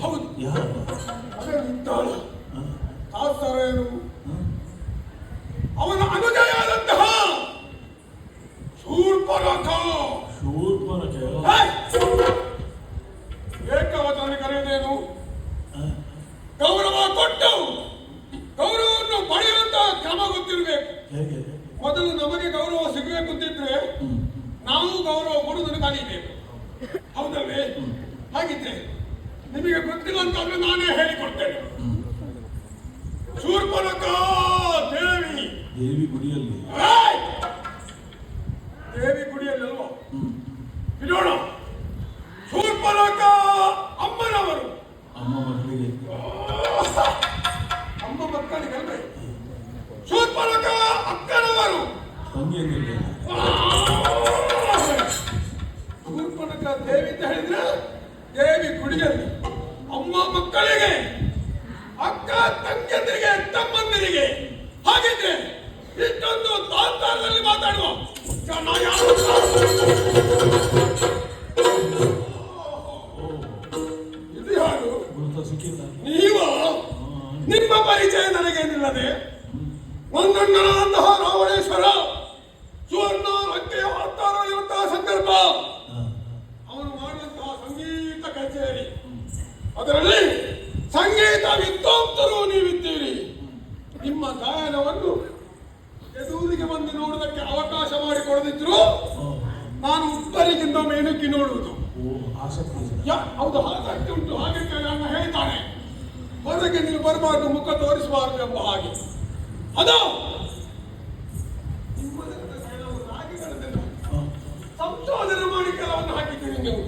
ಹೌದು. ಯಾರು? ಅದೇ ವಿಠ್ಠಲ ದಾಸರೇನು ಅವನ ಅನುಜಯಾದಂತಹ ಶೂರ್ಪನಖ. ಏಕವಚನ ಕರೆಯುವುದೇನು? ಗೌರವ ಕೊಟ್ಟು ಗೌರವವನ್ನು ಪಡೆಯುವಂತಹ ಕ್ರಮ ಗೊತ್ತಿರಬೇಕು. ಮೊದಲು ನಮಗೆ ಗೌರವ ಸಿಗಬೇಕು ಅಂತಿದ್ರೆ ನಾವು ಗೌರವ ಕೊಡುವುದನ್ನು ಕಲಿಯಬೇಕು, ಹೌದಲ್ವೇ? ಹಾಗಿದ್ರೆ ನಿಮಗೆ ಗೊತ್ತಿಲ್ಲ ಅಂತಂದ್ರೆ ನಾನೇ ಹೇಳಿಕೊಡ್ತೇನೆ. ಶೂರ್ಪನಖ ದೇವಿ ಗುಡಿಯಲ್ಲಿ, ದೇವಿ ಗುಡಿಯಲ್ಲಲ್ವಾ ಬಿಡೋಣ. ಶೂರ್ಪನಖ ಅಮ್ಮನವರು, ಅಮ್ಮ ಮಕ್ಕಳಿಗೆ, ಅಮ್ಮ ಮಕ್ಕಳಿಗಲ್ವೇ? ಶೂರ್ಪನಖ ಅಕ್ಕನವರು, ತಂಗಿಯಂದಿರಿಗೆ. ಶೂರ್ಪನಖ ದೇವಿ ಅಂತ ಹೇಳಿದ್ರೆ ದೇವಿ ಗುಡಿಯಲ್ಲಿ, ಅಮ್ಮ ಮಕ್ಕಳಿಗೆ, ಅಕ್ಕ ತಂಗಿಯಂದಿರಿಗೆ, ತಮ್ಮಂದಿರಿಗೆ. ಹಾಗಿದ್ರೆ ಇಷ್ಟೊಂದು ತಾತ್ಸಾರದಲ್ಲಿ ಮಾತಾಡುವ ಇದು ಯಾರು? ನೀವು? ನಿಮ್ಮ ಪರಿಚಯ ನನಗೇನಿಲ್ಲದೆ ಒಂದೊಂದರಂತಹ ರಾವಣೇಶ್ವರ ಸುವರ್ಣ ಲಂಕೆಯ ಅವತಾರವಂತಹ ಸಂದರ್ಭ, ಅವನು ಮಾಡುವಂತಹ ಸಂಗೀತ ಕಚೇರಿ, ಅದರಲ್ಲಿ ಸಂಗೀತ ವಿದ್ವಾಂಸರು ನೀವಿದ್ದೀರಿ. ನಿಮ್ಮ ಗಾಯನವನ್ನು ಎದುರಿಗೆ ಬಂದು ನೋಡುವುದಕ್ಕೆ ಅವಕಾಶ ಮಾಡಿಕೊಡದಿದ್ರು ನಾನು ಉತ್ತರಿಗಿಂತ ಮೇಲಕ್ಕೆ ನೋಡುವುದು. ಹೌದು, ಹಾಗಾಗಿ ಉಂಟು. ಹಾಗೆ ಅಣ್ಣ ಹೇಳ್ತಾನೆ, ಹೊರಗೆ ನೀವು ಬರಬಾರ್ದು, ಮುಖ ತೋರಿಸಬಾರದು ಎಂಬ ಹಾಗೆ. ಅದು ಸಂಶೋಧನೆ ಮಾಡಿ ಕೆಲವನ್ನು ಹಾಕಿದ್ದೀರಿ ನೀವು.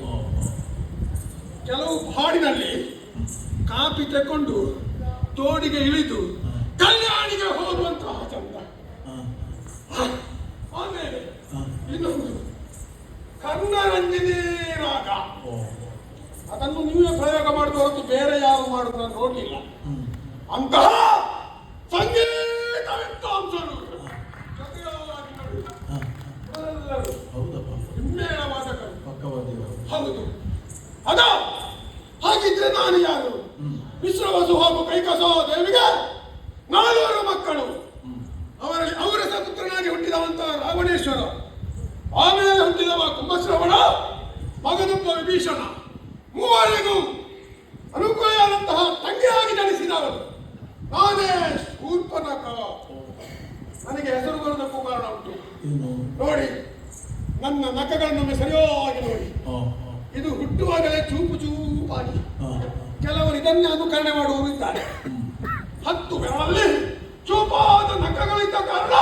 ಕೆಲವು ಹಾಡಿನಲ್ಲಿ ಕಾಪಿ ತಕೊಂಡು ತೋಡಿಗೆ ಇಳಿದು ಕಲ್ಯಾಣಿಗೆ ಹೋಗುವಂತಹ ಚಂದ. ಆಮೇಲೆ ಇನ್ನೊಂದು ಕರ್ಣರಂಜನಿ ರಾಗ, ಅದನ್ನು ನೀವೇ ಪ್ರಯೋಗ ಮಾಡಿದ ಹೊರತು ಬೇರೆ ಯಾರು ಮಾಡುದು ನಾನು ನೋಡಲಿಲ್ಲ. ಅಂತಹ ಸಂಗೀತ ವಿದ್ವಾಂಸರು ಹೌದು. ಅದ ಹಾಗಿದ್ರೆ ನಾನು ಯಾರು? ವಿಶ್ವವಸು ಹಾಗೂ ಕೈಕಸ ದೇವಿಗೆ 4 ಮಕ್ಕಳು. ಅವರಲ್ಲಿ ಅವರ ಸಪುತ್ರನಾಗಿ ಹುಟ್ಟಿದವಂತ ರಾವಣೇಶ್ವರ, ಆಮೇಲೆ ಹುಟ್ಟಿದವ ಕುಂಭಶ್ರವಣ, ಮಗನೊಬ್ಬ ವಿಭೀಷಣ. ಮೂವರಿಗೂ ಅನುಕೂಲವಾದಂತಹ ತಂಗಿಯಾಗಿ ಜನಿಸಿದವರು ನಾನೇ ಶೂರ್ಪನಖ. ನನಗೆ ಹೆಸರು ಬರುವುದಕ್ಕೂ ಕಾರಣ ಉಂಟು. ನೋಡಿ, ನನ್ನ ನಖಗಳನ್ನೊಮ್ಮೆ ಸರಿಯಾಗಿ ನೋಡಿ. ಇದು ಹುಟ್ಟುವಾಗಲೇ ಚೂಪು ಚೂಪಾಗಿ. ಕೆಲವರು ಇದನ್ನೇ ಅನುಕರಣೆ ಮಾಡುವವರು ಇದ್ದಾರೆ. 10 ಬೆರಳಲ್ಲಿ ಚೂಪಾದ ನಖಗಳಿದ್ದ ಕಾರಣ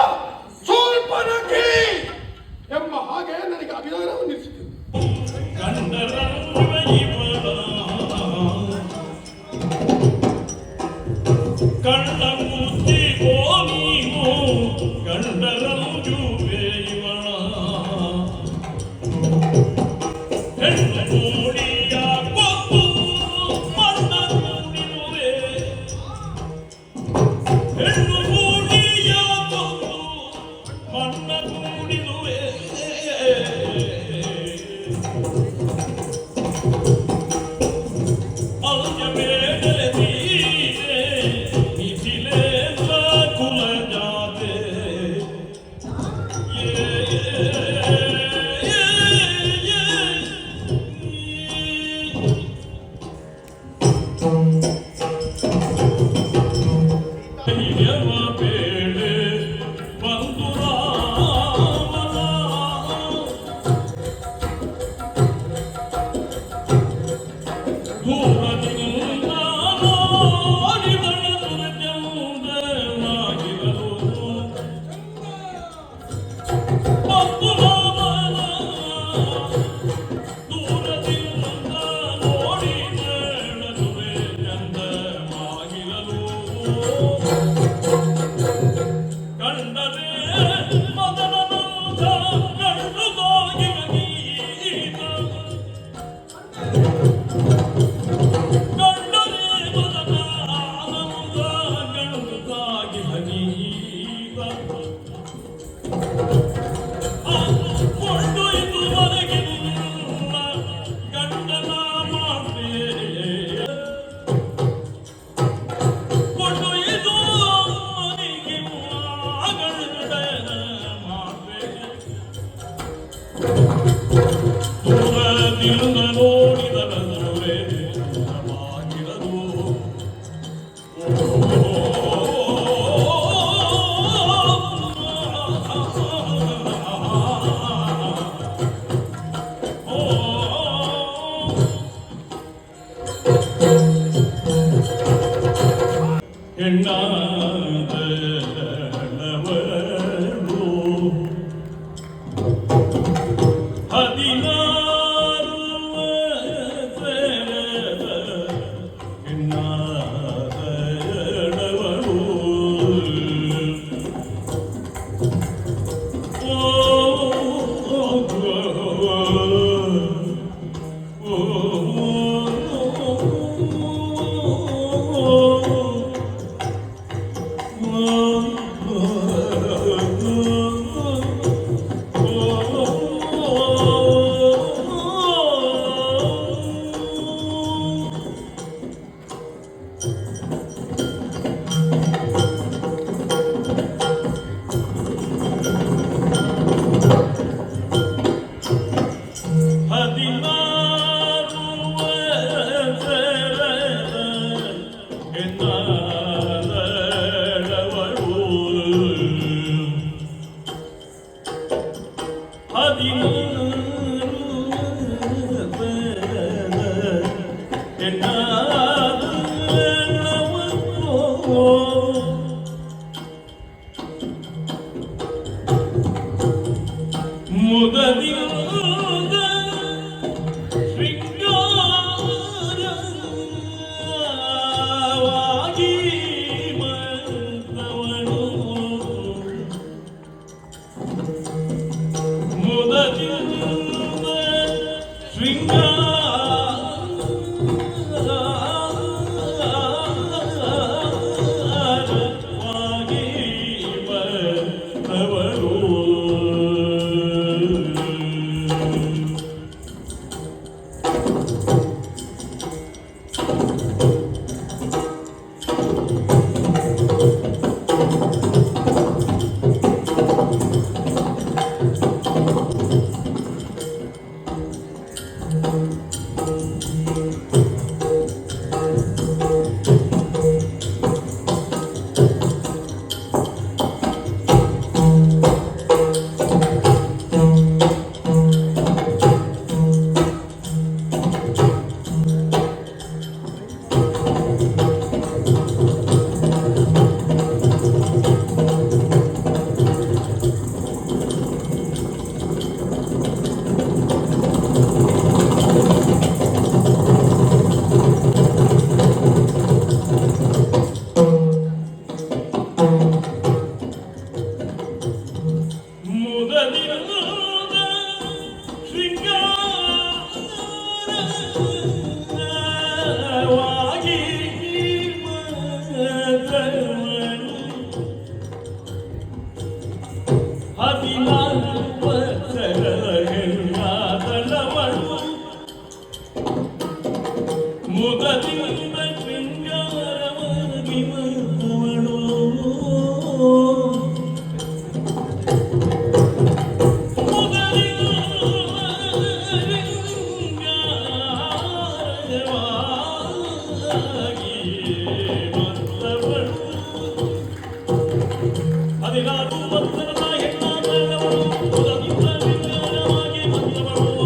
ಶೂರ್ಪನಖಿ ಎಂಬ ಹಾಗೆ ನನಗೆ ಅಭಿಮಾನವನ್ನು ನಿಲ್ಲಿಸಿತು. ಹೆಣ್ಣಾದಳವಳು 16 ವರ್ಷದ ಹೆಣ್ಣಾದಳವಳು. ಮುದದಿಂದ ಶೃಂಗಾರವಾಗಿ ಬಂದವಳು. ಮುದದಿಂದ ಶೃಂಗಾರವಾಗಿ ಬಂದವಳು. ಮುದದಿಂದ ಶೃಂಗಾರವಾಗಿ ಬಂದವಳು.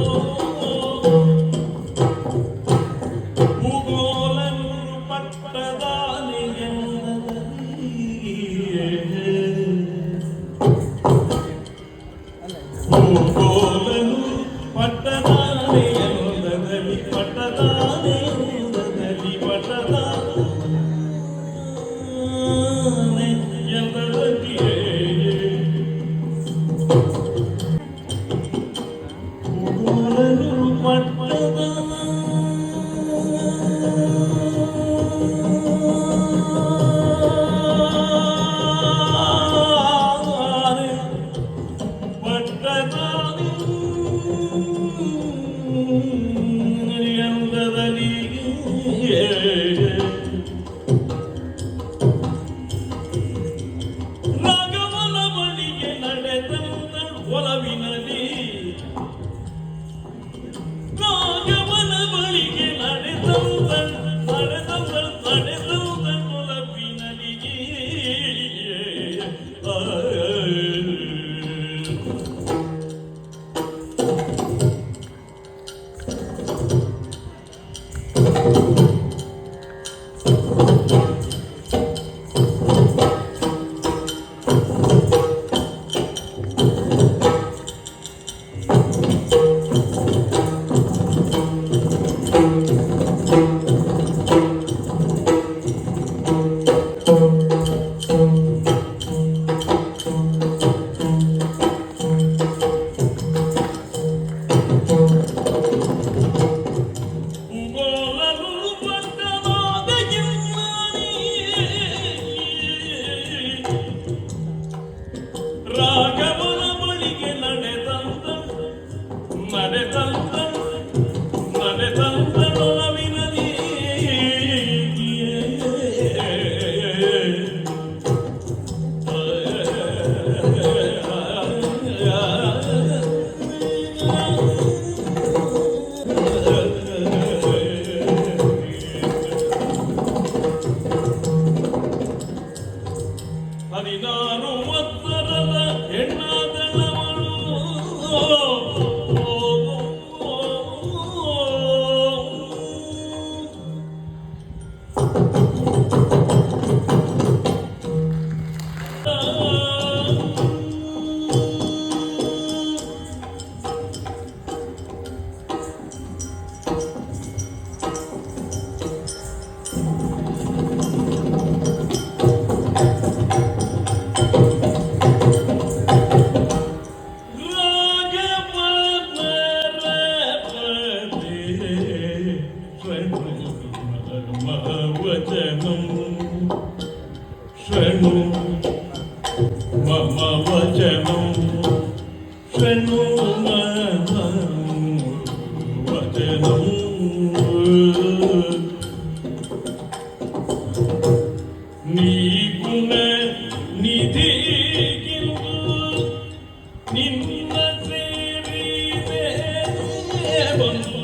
16 ಹೆಣ್ಣಾದಳವಳು शृणु मम वचनं शृणु मम वचनं निगुण निधिगिंदु निन्न ಸೇರಿದೆ ಬಂದು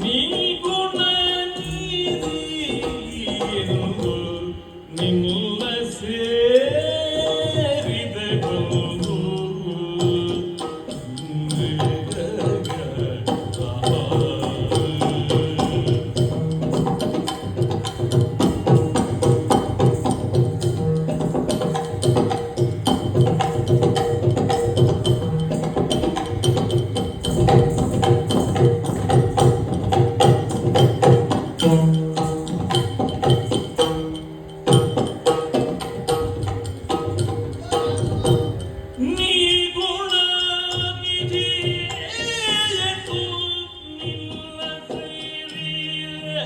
ನಿಗುಣ ನಿಧಿಗಿಂದು ನಿನ್ನ ಸೇರಿದೆ ಬಂದು ನಿಗುಣ ನಿಧಿಯೆಂದು ನಿನ್ನ ಸೇರಿದೆ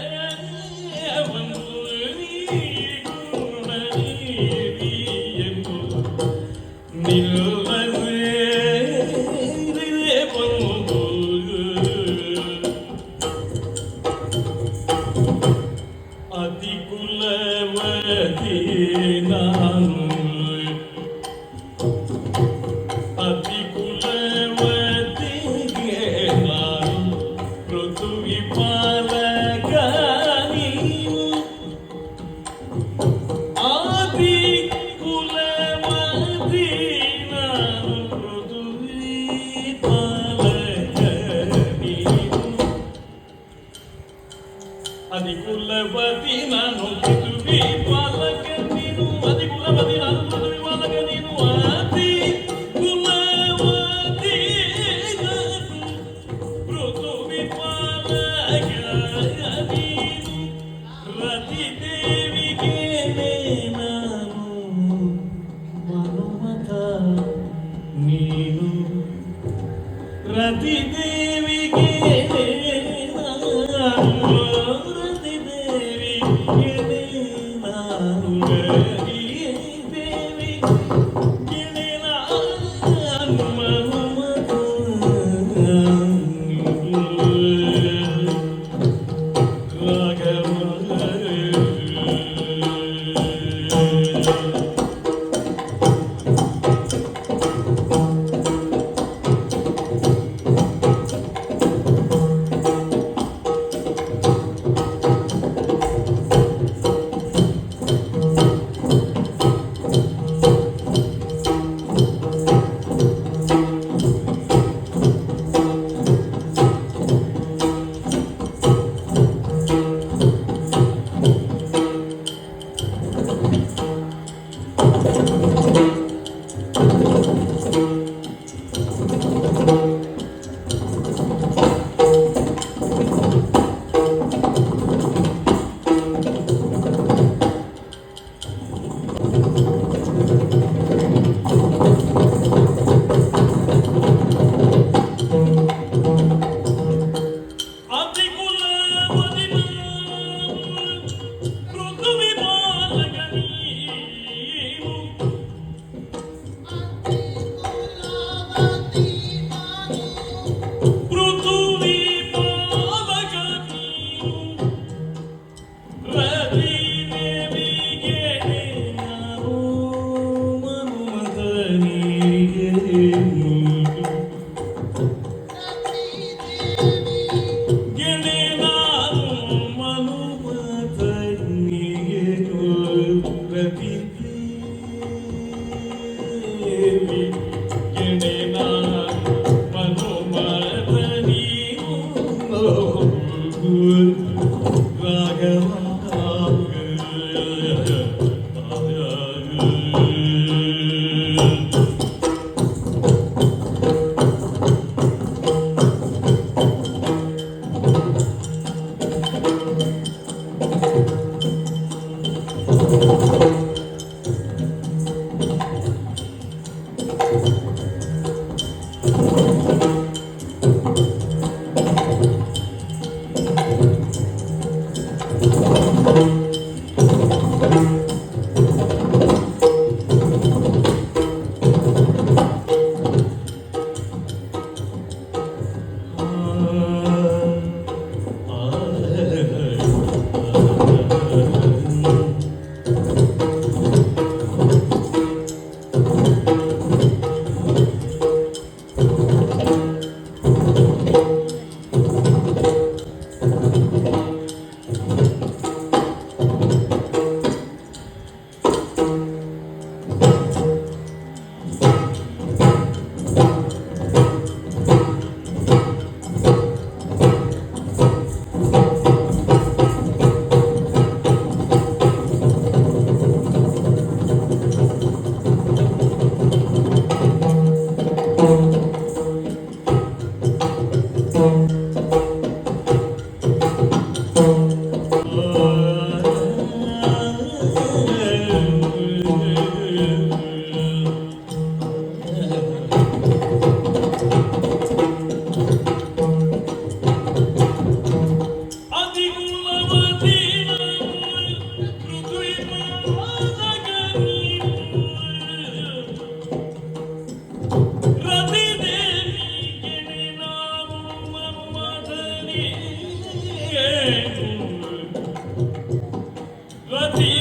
ಬಂದು ನಿಗುಣ ನಿಧಿಯೆಂದು ನಿನ್ನ ಸೇರಿದೆ ಬಂದು ಅತಿ ಕುಲವತಿ ನಾನು ಅತಿ ಕುಲವತಿಗೆ ನಾನು ಪೃಥ್ವಿ ಪಾಲಕ ನೀನು ಆದಿ ಕುಲವತಿ ನಾನು ಪೃಥ್ವಿ ಪಾಲಕ ನೀನು ಅದಿ ಕುಲವತಿ ನಾನು ಪೃಥ್ವಿ ಪಾಲಕ ನೀನು ಅದಿ ಕುಲವತಿ ನಾನು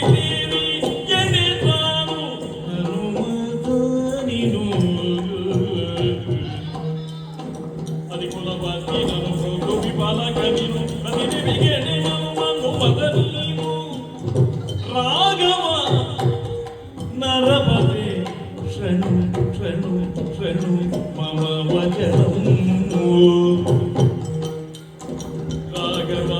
ಸೇರಿ ಎಣೆತಾನು ಹನುಮತ ನೀನು ಅಧಿಕುಲವಾಗಿ ನಾನು ಮೃದು ವಿಪಾಲಕ ನೀನು ಪ್ರತಿನಿಧಿಗೆ ಹನುಮತ ನೀನು ರಾಘವ ನರಪತೆ ಶೃಣು ಶೃಣು ಶೃಣು ಮಮ ವಚನಂ ರಾಘವ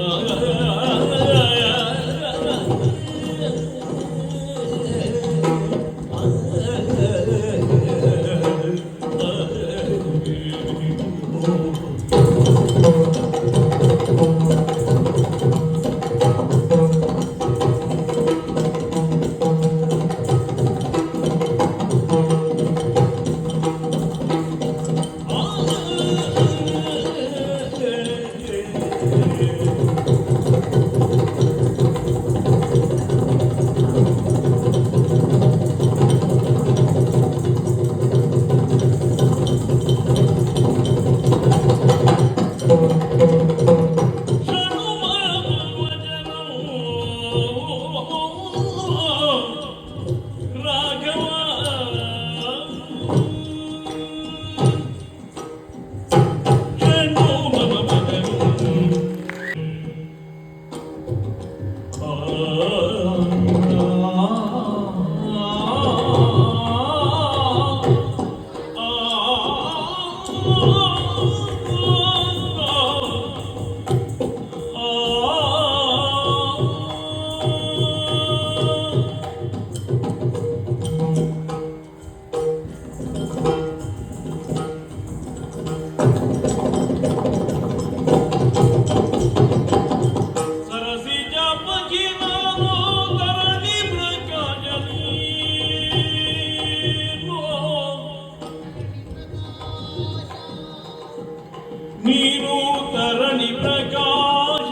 ನೀನು ತರಣಿ ಪ್ರಕಾಶ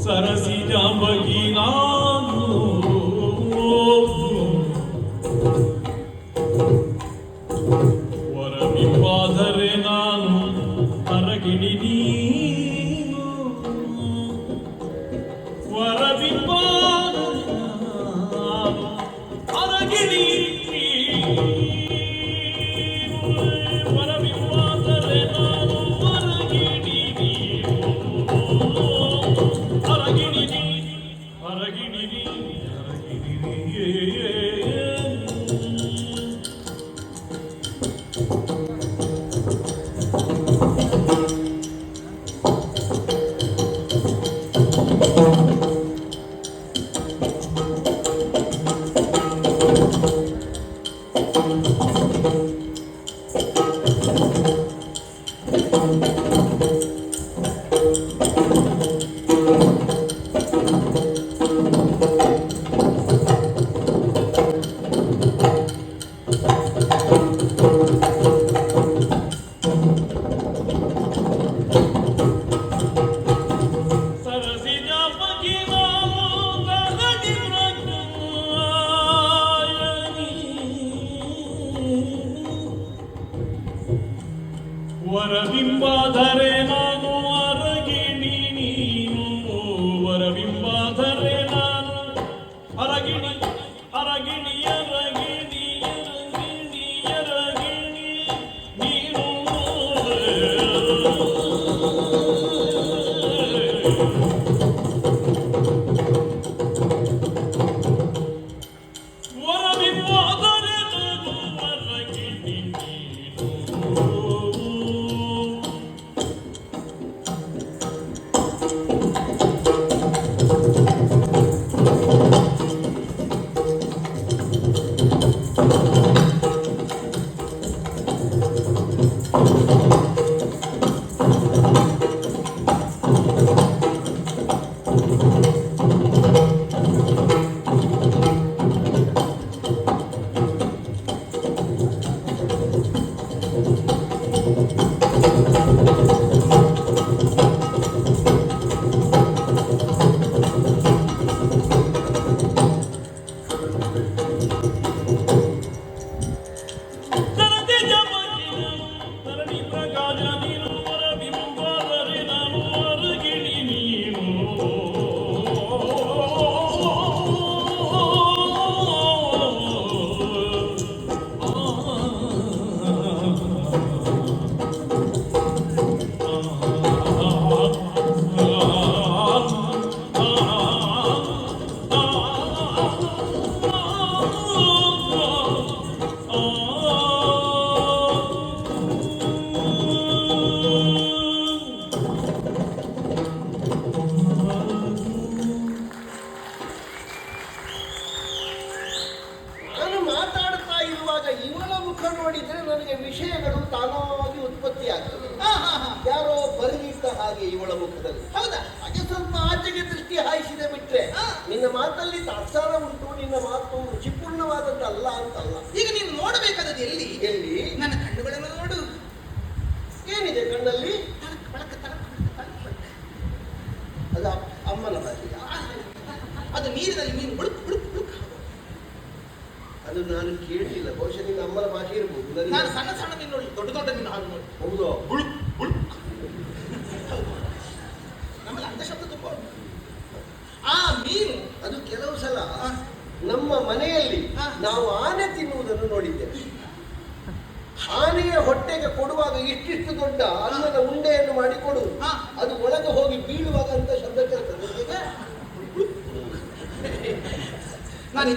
ಸರಸಿಜಾಂಬಗಿ ನಾನು ವರವಿವಾದರೆ ನಾನು ಹರಗಿಣಿ ನೀನು ವರವಿವಾದರೆ ನಾನು ಹರಗಿಣಿ ಸರಸಿಜ ಪಗಿನ ಹಾಗೆ ಇವಳ ಮುಖದಲ್ಲಿ. ಹೌದಾ? ಹಾಗೆ ಸ್ವಲ್ಪ ಆಚೆಗೆ ದೃಷ್ಟಿ ಹಾಯಿಸಿದೆ ಬಿಟ್ರೆ ನಿನ್ನ ಮಾತಲ್ಲಿ ತಾತ್ಸಾರ ಉಂಟು, ನಿನ್ನ ಮಾತು ರುಚಿಪೂರ್ಣವಾದದ್ದಲ್ಲ ಅಂತಲ್ಲ. ಈಗ ನೀನು ನೋಡಬೇಕಾದದ್ದು ಎಲ್ಲಿ? ಎಲ್ಲಿ? ನನ್ನ ಕಣ್ಣುಗಳನ್ನು ನೋಡು. ಏನಿದೆ ಕಣ್ಣಲ್ಲಿ? ತಳಕ್ ಬಳಕ ತಳಕ್ ತಳಕ್ ಬಳಕ. ಅದು ಅಮ್ಮನ ಬಾಗಿಲ. ಅದು ನೀರಿನಲ್ಲಿ ಮೀನು ಬುಳುಕ್ ಬುಳುಕ್ ಬುಳುಕ್. ಅದು ನಾನು ಕೇಳಲಿಲ್ಲ. ಬಹುಶಃ ನಿನ್ನ ಅಮ್ಮನ ಭಾಷೆ ಇರ್ಬೋದು. ನಾನು ನನಗೆ ಸಣ್ಣ ಸಣ್ಣ ಮೀನು ನೋಡಿ, ದೊಡ್ಡ ದೊಡ್ಡ ಮೀನು ಹಾಗೆ ನೋಡಿ. ಹೌದು. ಬುಳುಕ್ ಬುಳುಕ್. ನಮ್ಮಲ್ಲಿ ಅಂತ ಶಬ್ದ ತುಂಬ ಉಂಟು. ಆ ಮೀನು ಅದು ಕೆಲವು ಸಲ ನಮ್ಮ ಮನೆಯಲ್ಲಿ ನಾವು ಆನೆ ತಿನ್ನುವುದನ್ನು ನೋಡಿದ್ದೇವೆ. ಆನೆಯ ಹೊಟ್ಟೆಗೆ ಕೊಡುವಾಗ ಇಷ್ಟಿಷ್ಟು ದೊಡ್ಡ ಅನ್ನದ ಉಂಡೆಯನ್ನು ಮಾಡಿ ಕೊಡುವುದು. ಅದು ಒಳಗೆ ಹೋಗಿ ಬೀಳುವಾಗ ಅಂತ ಶಬ್ದ ಕೇಳ್ತದೆ.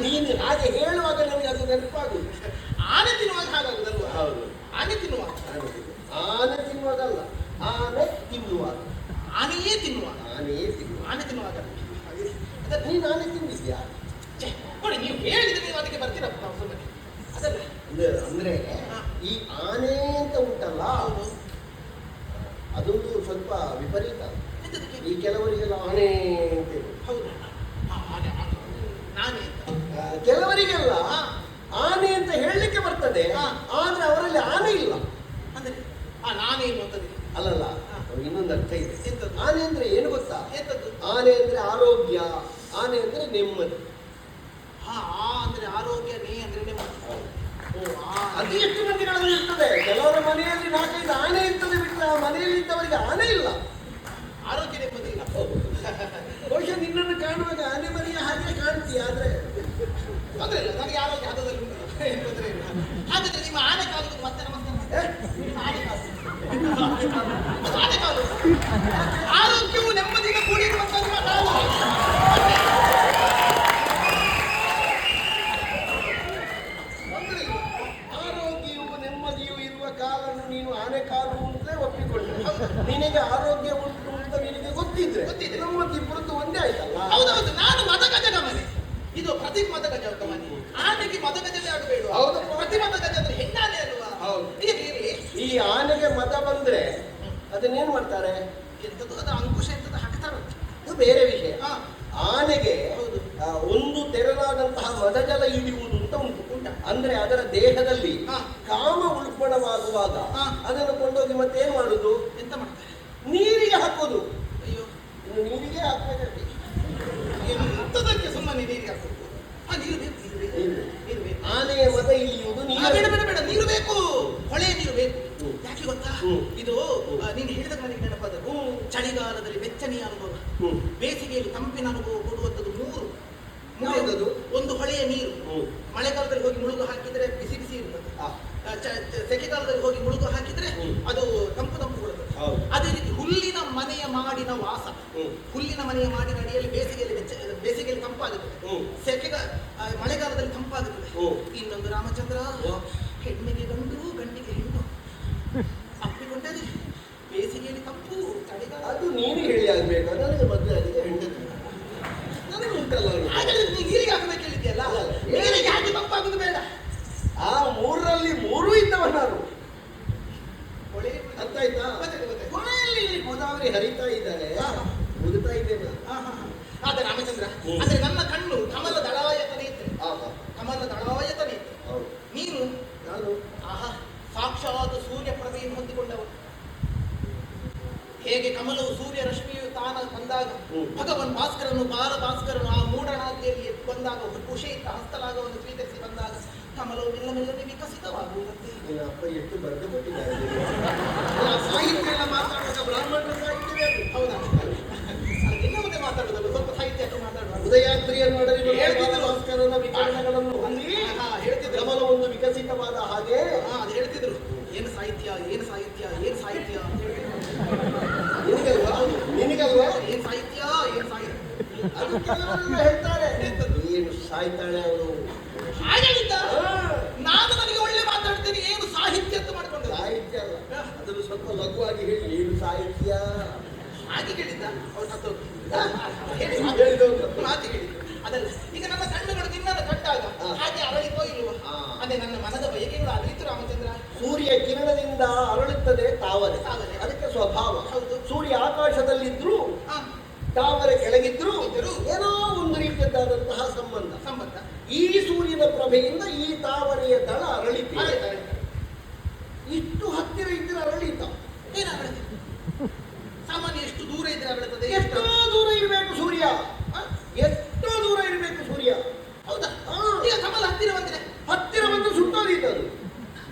ನೀನು ಹಾಗೆ ಹೇಳುವಾಗ ನನಗೆ ಅದು ನೆನಪಾಗುದು. ಆನೆ ತಿನ್ನುವಾಗ ಹಾಗಾಗುದಲ್ವಾ? ಹೌದು. ಆನೆ ತಿನ್ನುವಾಗ, ಆನೆ ತಿನ್ನುವಾಗಲ್ಲ, ಆನೆ ತಿನ್ನುವಾಗ. ಆನೆಯೇ ತಿನ್ನುವಾಗ, ಆನೆಯೇ ತಿನ್ನುವಾಗ. ಆನೆ ತಿನ್ನುವಾಗ. ನೀನು ಆನೆ ತಿಂದಿದ್ಯಾ? ನೋಡಿ, ನೀವು ಹೇಳಿದ್ರೆ ನೀವು ಅದಕ್ಕೆ ಬರ್ತೀರಪ್ಪ ನಾವು ಸ್ವಲ್ಪ. ಅದಲ್ಲ ಅಂದ್ರೆ ಈ ಆನೆ ಅಂತ ಉಂಟಲ್ಲ, ಅದೊಂದು ಸ್ವಲ್ಪ ವಿಪರೀತ. ಈ ಕೆಲವರಿಗೆಲ್ಲ ಆನೆ ಅಂತ ಹೇಳಿ. ಹೌದು, ನಾನೇ ಕೆಲವರಿಗೆಲ್ಲ ಆನೆ ಅಂತ ಹೇಳಲಿಕ್ಕೆ ಬರ್ತದೆ, ಆದ್ರೆ ಅವರಲ್ಲಿ ಆನೆ ಇಲ್ಲ. ಅಂದ್ರೆ ನಾನೇ ಎನ್ನುವಂಥದ್ದು ಅಲ್ಲಲ್ಲ, ಇನ್ನೊಂದು ಅರ್ಥ ಇದೆ. ಎಂತದ್ದು? ಆನೆ ಅಂದ್ರೆ ಏನು ಗೊತ್ತಾ? ಎಂತದ್ದು? ಆನೆ ಅಂದ್ರೆ ಆರೋಗ್ಯ, ಆನೆ ಅಂದ್ರೆ ನೆಮ್ಮದಿ. ಅಂದ್ರೆ ಆರೋಗ್ಯ, ನೇ ಅಂದ್ರೆ ನೆಮ್ಮದಿ. ಅದು ಎಷ್ಟು ಮಂದಿಗಳಲ್ಲಿ ಇರ್ತದೆ. ಕೆಲವರ ಮನೆಯಲ್ಲಿ 4-5 ಆನೆ ಇರ್ತದೆ ಬಿಟ್ಟರೆ ಆ ಮನೆಯಲ್ಲಿ ಇದ್ದವರಿಗೆ ಆನೆ ಇಲ್ಲ. ಆರೋಗ್ಯ ನೆಮ್ಮದಿ ಇಲ್ಲ. ಬಹುಶಃ ನಿನ್ನನ್ನು ಕಾಣುವಾಗ ಆನೆ ಮನೆಯ ಹಾಗೆ ಕಾಣ್ತೀಯ, ಆದ್ರೆ ತೊಂದರೆ ಇಲ್ಲ, ನನಗೆ ಆರೋಗ್ಯ ಹದದಲ್ಲಿ ಉಂಟು, ಏನು ತೊಂದರೆ ಇಲ್ಲ. ಹಾಗಾದ್ರೆ ನಿಮ್ಮ ಆನೆ ಕಾಲಕ್ಕೆ ಮತ್ತೆ ನಮಸ್ಕಾರ. ನಿಮ್ಮ ಆನೆ ಕಾಲು ಆರೋಗ್ಯವು ನೆಮ್ಮದಿಯಿಂದ ಕೂಡಿರುವಂತಹ ಕಾಲ. ಆರೋಗ್ಯವು ನೆಮ್ಮದಿಯು ಇರುವ ಕಾಲನ್ನು ನೀನು ಆನೆ ಕಾಲು ಅಂತಲೇ ಒಪ್ಪಿಕೊಂಡೆ. ನಿನಗೆ ಆರೋಗ್ಯ ಉಂಟು ಅಂತ ನಿನಗೆ ಗೊತ್ತಿದ್ರೆ ನಮ್ಮದಿಬ್ಬರದ್ದು ಒಂದೇ ಆಯ್ತಲ್ಲ. ಹೌದೌದು, ನಾನು ಮದಗಜದ ಮನೆ, ಇದು ಪ್ರತಿ ಮದಗಜ ಮನೆ. ಆನೆಗೆ ಮದಗಜವೇ ಆಗಬೇಡ. ಹೌದು, ಪ್ರತಿ ಮದಗಜ ಅಂದ್ರೆ ಹೆಣ್ಣಾನೆ ಅಲ್ವಾ? ಹೌದು. ಈ ಈ ಆನೆಗೆ ಮದ ಬಂದ್ರೆ ಅದನ್ನೇನು ಮಾಡ್ತಾರೆ? ಎಂತದ್ದು ಅದು ಅಂಕುಶ ಎಂತದ್ದು ಹಾಕ್ತಾರ, ಇದು ಬೇರೆ ವಿಷಯ. ಆನೆಗೆ ಒಂದು ತೆರನಾದಂತಹ ಮದಜಲ ಇಳಿಯುವುದು ಅಂತ ಉಂಟು. ಅಂದ್ರೆ ಅದರ ದೇಹದಲ್ಲಿ ಕಾಮ ಉಲ್ಬಣವಾಗುವಾಗ ಅದನ್ನು ಕೊಂಡೋಗಿ ಮತ್ತೆ ಏನ್ ಮಾಡುದು? ಎಂತ ಮಾಡ್ತಾರೆ? ನೀರಿಗೆ ಹಾಕೋದು. ಅಯ್ಯೋ, ಇನ್ನು ನೀರಿಗೆ ಹಾಕ್ಬೇಕಂತೆ. ಎಂತದಕ್ಕೆ ಸುಮ್ಮನೆ ನೀರಿಗೆ ಹಾಕೋದು? ನೀರು ಬೇಕು, ನೀರು ಬೇಕು. ಆನೆಯ ಮದ ಇಳಿಯುವುದು ನೀರು. ಬೇಡ ಬೇಡ ಬೇಡ, ನೀರು ಬೇಕು, ಹೊಳೆಯ ನೀರು ಬೇಕು. ಯಾಕೆ ಗೊತ್ತಾ? ಇದು ನೀನು ಹೇಳಿದಾಗ ನನಗೆ ನೆನಪಾದದ್ದು. ಚಳಿಗಾಲದಲ್ಲಿ ಬೆಚ್ಚನೆಯ ಅನುಭವ, ಬೇಸಿಗೆಯಲ್ಲಿ ತಂಪಿನ ಅನುಭವ ಕೊಡುವಂಥದ್ದು ಮೂರು. ಒಂದು ಹೊಳೆಯ ನೀರು. ಮಳೆಗಾಲದಲ್ಲಿ ಹೋಗಿ ಮುಳುಗು ಹಾಕಿದ್ರೆ ಬಿಸಿ ಬಿಸಿ ಇರ್ತದೆ. ಸೆಕೆಗಾಲದಲ್ಲಿ ಹೋಗಿ ಮುಳುಗು ಹಾಕಿದ್ರೆ ಅದು ತಂಪು ತಂಪು ಕೊಡುತ್ತದೆ. ಅದೇ ರೀತಿ ಹುಲ್ಲಿನ ಮನೆಯ ಮಾಡಿನ ವಾಸ. ಹುಲ್ಲಿನ ಮನೆಯ ಮಾಡಿನ ಅಡಿಯಲ್ಲಿ ಬೇಸಿಗೆಯಲ್ಲಿ ತಂಪಾಗುತ್ತದೆ, ಮಳೆಗಾಲದಲ್ಲಿ ತಂಪಾಗುತ್ತದೆ. ಇನ್ನೊಂದು ರಾಮಚಂದ್ರ, ಹೆಣ್ಣಿಗೆ ಗಂಡು, ಗಂಡಿಗೆ ಹೆಣ್ಣು ಅಪ್ಪಿಕೊಂಡರೆ ಬೇಸಿಗೆಯಲ್ಲಿ ತಂಪು, ಚಳಿಗಾಲ. ಅದು ನೀನು ಹೇಳಿ ಆಗ್ಬೇಕು. ನನಗೆ ಮದುವೆ ಆಗಿದೆ, ಹೆಂಡತಿ ನನಗೆ ಉಂಟಲ್ಲ. ಹಾಗಾದ್ರೆ ನೀವು ನೀರಿಗೆ ಹಾಕಬೇಕು ಹೇಳಿದ್ಯಲ್ಲ, ನೀರಿಗೆ ಹಾಕಿ ತಂಪಾಗುದು ಬೇಡ. ಆ 3ರಲ್ಲಿ 3 ಇದ್ದವ ನಾನು. ಅರ್ಥ ಆಯ್ತಾ? ಕೊನೆಯಲ್ಲಿ ಗೋದಾವರಿ ಹರಿತಾ ಇದ್ದಾರೆ, ಮುದುತ್ತಾ ಇದ್ದೇನೆ. ಆದ ರಾಮಚಂದ್ರ, ಅಂದ್ರೆ ನನ್ನ ಕಣ್ಣು ಕಮಲ ದಳಾಯತನೇ ಇತ್ತು, ಕಮಲ ದಳಾಯತನೇ ಇತ್ತು. ನೀನು ನಾನು ಸಾಕ್ಷಾತ್ ಸೂರ್ಯ ಪ್ರಭೆಯನ್ನು ಹೊಂದಿಕೊಂಡವರು. ಹೇಗೆ ಕಮಲವು ಸೂರ್ಯ ರಶ್ಮಿಯು ತಾನ ಬಂದಾಗ ಭಗವನ್ ಭಾಸ್ಕರನು ಭಾಸ್ಕರನು ಆ ಮೂಢನಾದಿಯಲ್ಲಿ ಬಂದಾಗ ಕುಶೇತ ಹಸ್ತಲಾಗವನ್ನು ಸ್ವೀಕರಿಸಿ ಬಂದಾಗ ಕಮಲವು ಮೆಲ್ಲ ಮೆಲ್ಲನೆ ವಿಕಸಿತವಾಗುವುದಂತೆ. ಅಪ್ಪ ಎಷ್ಟು ಬರೆದು ಕೊಟ್ಟಿದ್ದಾರೆ. ಸಾಹಿತ್ಯ ಎಲ್ಲ ಮಾತಾಡುವಾಗ ಬ್ರಾಹ್ಮಣರ ಸಾಹಿತ್ಯವೇ ಅದು. ಹೌದಾ? ಇನ್ನು ಮುಂದೆ ಮಾತಾಡುವುದಲ್ಲ, ಸ್ವಲ್ಪ ಸಾಹಿತ್ಯಕ್ಕೆ ಮಾತಾಡುವ. ಉದಯಾತ್ರಿಯನ್ನು ಭಾಸ್ಕರನ ವಿಕರಣಗಳನ್ನು ಹೊಂದಿ ಹೇಳ್ತಿದ್ರು. ಕಮಲ ಒಂದು ವಿಕಸಿತವಾದ ಹಾಗೆ ಅದು ಹೇಳ್ತಿದ್ರು. ಏನು ಸಾಹಿತ್ಯ, ಏನು ಸಾಹಿತ್ಯ, ಏನು ಸಾಹಿತ್ಯ ಅಂತ ಹೇಳ್ತಿದ್ರು. ನಿನಗಲ್ವಾ? ಏನ್ ಸಾಹಿತ್ಯ, ಏನ್ ಸಾಹಿತ್ಯ ಅದು ಕೆಲವರೆಲ್ಲ ಹೇಳ್ತಾರೆ. ಏನು ಸಾಯ್ತಾಳೆ ಅವಳು ಹಾಗೆಳಿದ್ದ. ನಾನು ನನಗೆ ಒಳ್ಳೆ ಮಾತಾಡ್ತೇನೆ, ಏನು ಸಾಹಿತ್ಯ ಅಂತ ಮಾಡ್ಕೊಂಡ. ಸಾಹಿತ್ಯ ಅಲ್ಲ, ಅದನ್ನು ಸ್ವಲ್ಪ ಲಘುವಾಗಿ ಹೇಳಿ. ಏನು ಸಾಹಿತ್ಯ ಹಾಗೆ ಹೇಳಿದ್ದ ಅವ್ರು ಸತ್ತೋದು ಮಾತು ಹೇಳಿದ್ರು. ಅದಲ್ಲ, ಈಗ ನನ್ನ ಕಣ್ಣುಗಳು ನಿನ್ನನ್ನು ಕಂಡಾಗ ಹಾಗೆ ಅರಳಿತೋ ಇಲ್ವ? ಅದೇ ನನ್ನ ಮನದ ಬಯಕೆಗಳು ಅರಳಿತು ರಾಮಚಂದ್ರ. ಸೂರ್ಯ ಕಿರಣದಿಂದ ಅರಳುತ್ತದೆ ತಾವರೆ, ಅದಕ್ಕೆ ಸ್ವಭಾವ. ಹೌದು. ಸೂರ್ಯ ಆಕಾಶ ಸೂರ್ಯನಂತಹ ಸಂಬಂಧ. ಸಂಬಂಧ ಈ ಸೂರ್ಯನ ಪ್ರಭೆಯಿಂದ ಈ ತಾವರೆಯ ದಳ ಅರಳಿತು. ಆಯ್ತು, ಆಯ್ತು. ಇಷ್ಟು ಹತ್ತಿರ ಇದ್ರೆ ಅರಳಿತ. ಏನು ಅರಳಿತು? ಸಾಮಾನ್ಯ ಎಷ್ಟು ದೂರ ಇದ್ರೆ ಅರಳುತ್ತದೆ? ಎಷ್ಟೋ ದೂರ ಇರಬೇಕು ಸೂರ್ಯ, ಎಷ್ಟೋ ದೂರ ಇರಬೇಕು ಸೂರ್ಯ. ಹೌದಾ? ಈಗ ಕಮಲ ಹತ್ತಿರ ಬಂದಿದೆ. ಹತ್ತಿರ ಬಂದು ಸುಟ್ಟೋದಿದ್ದದು.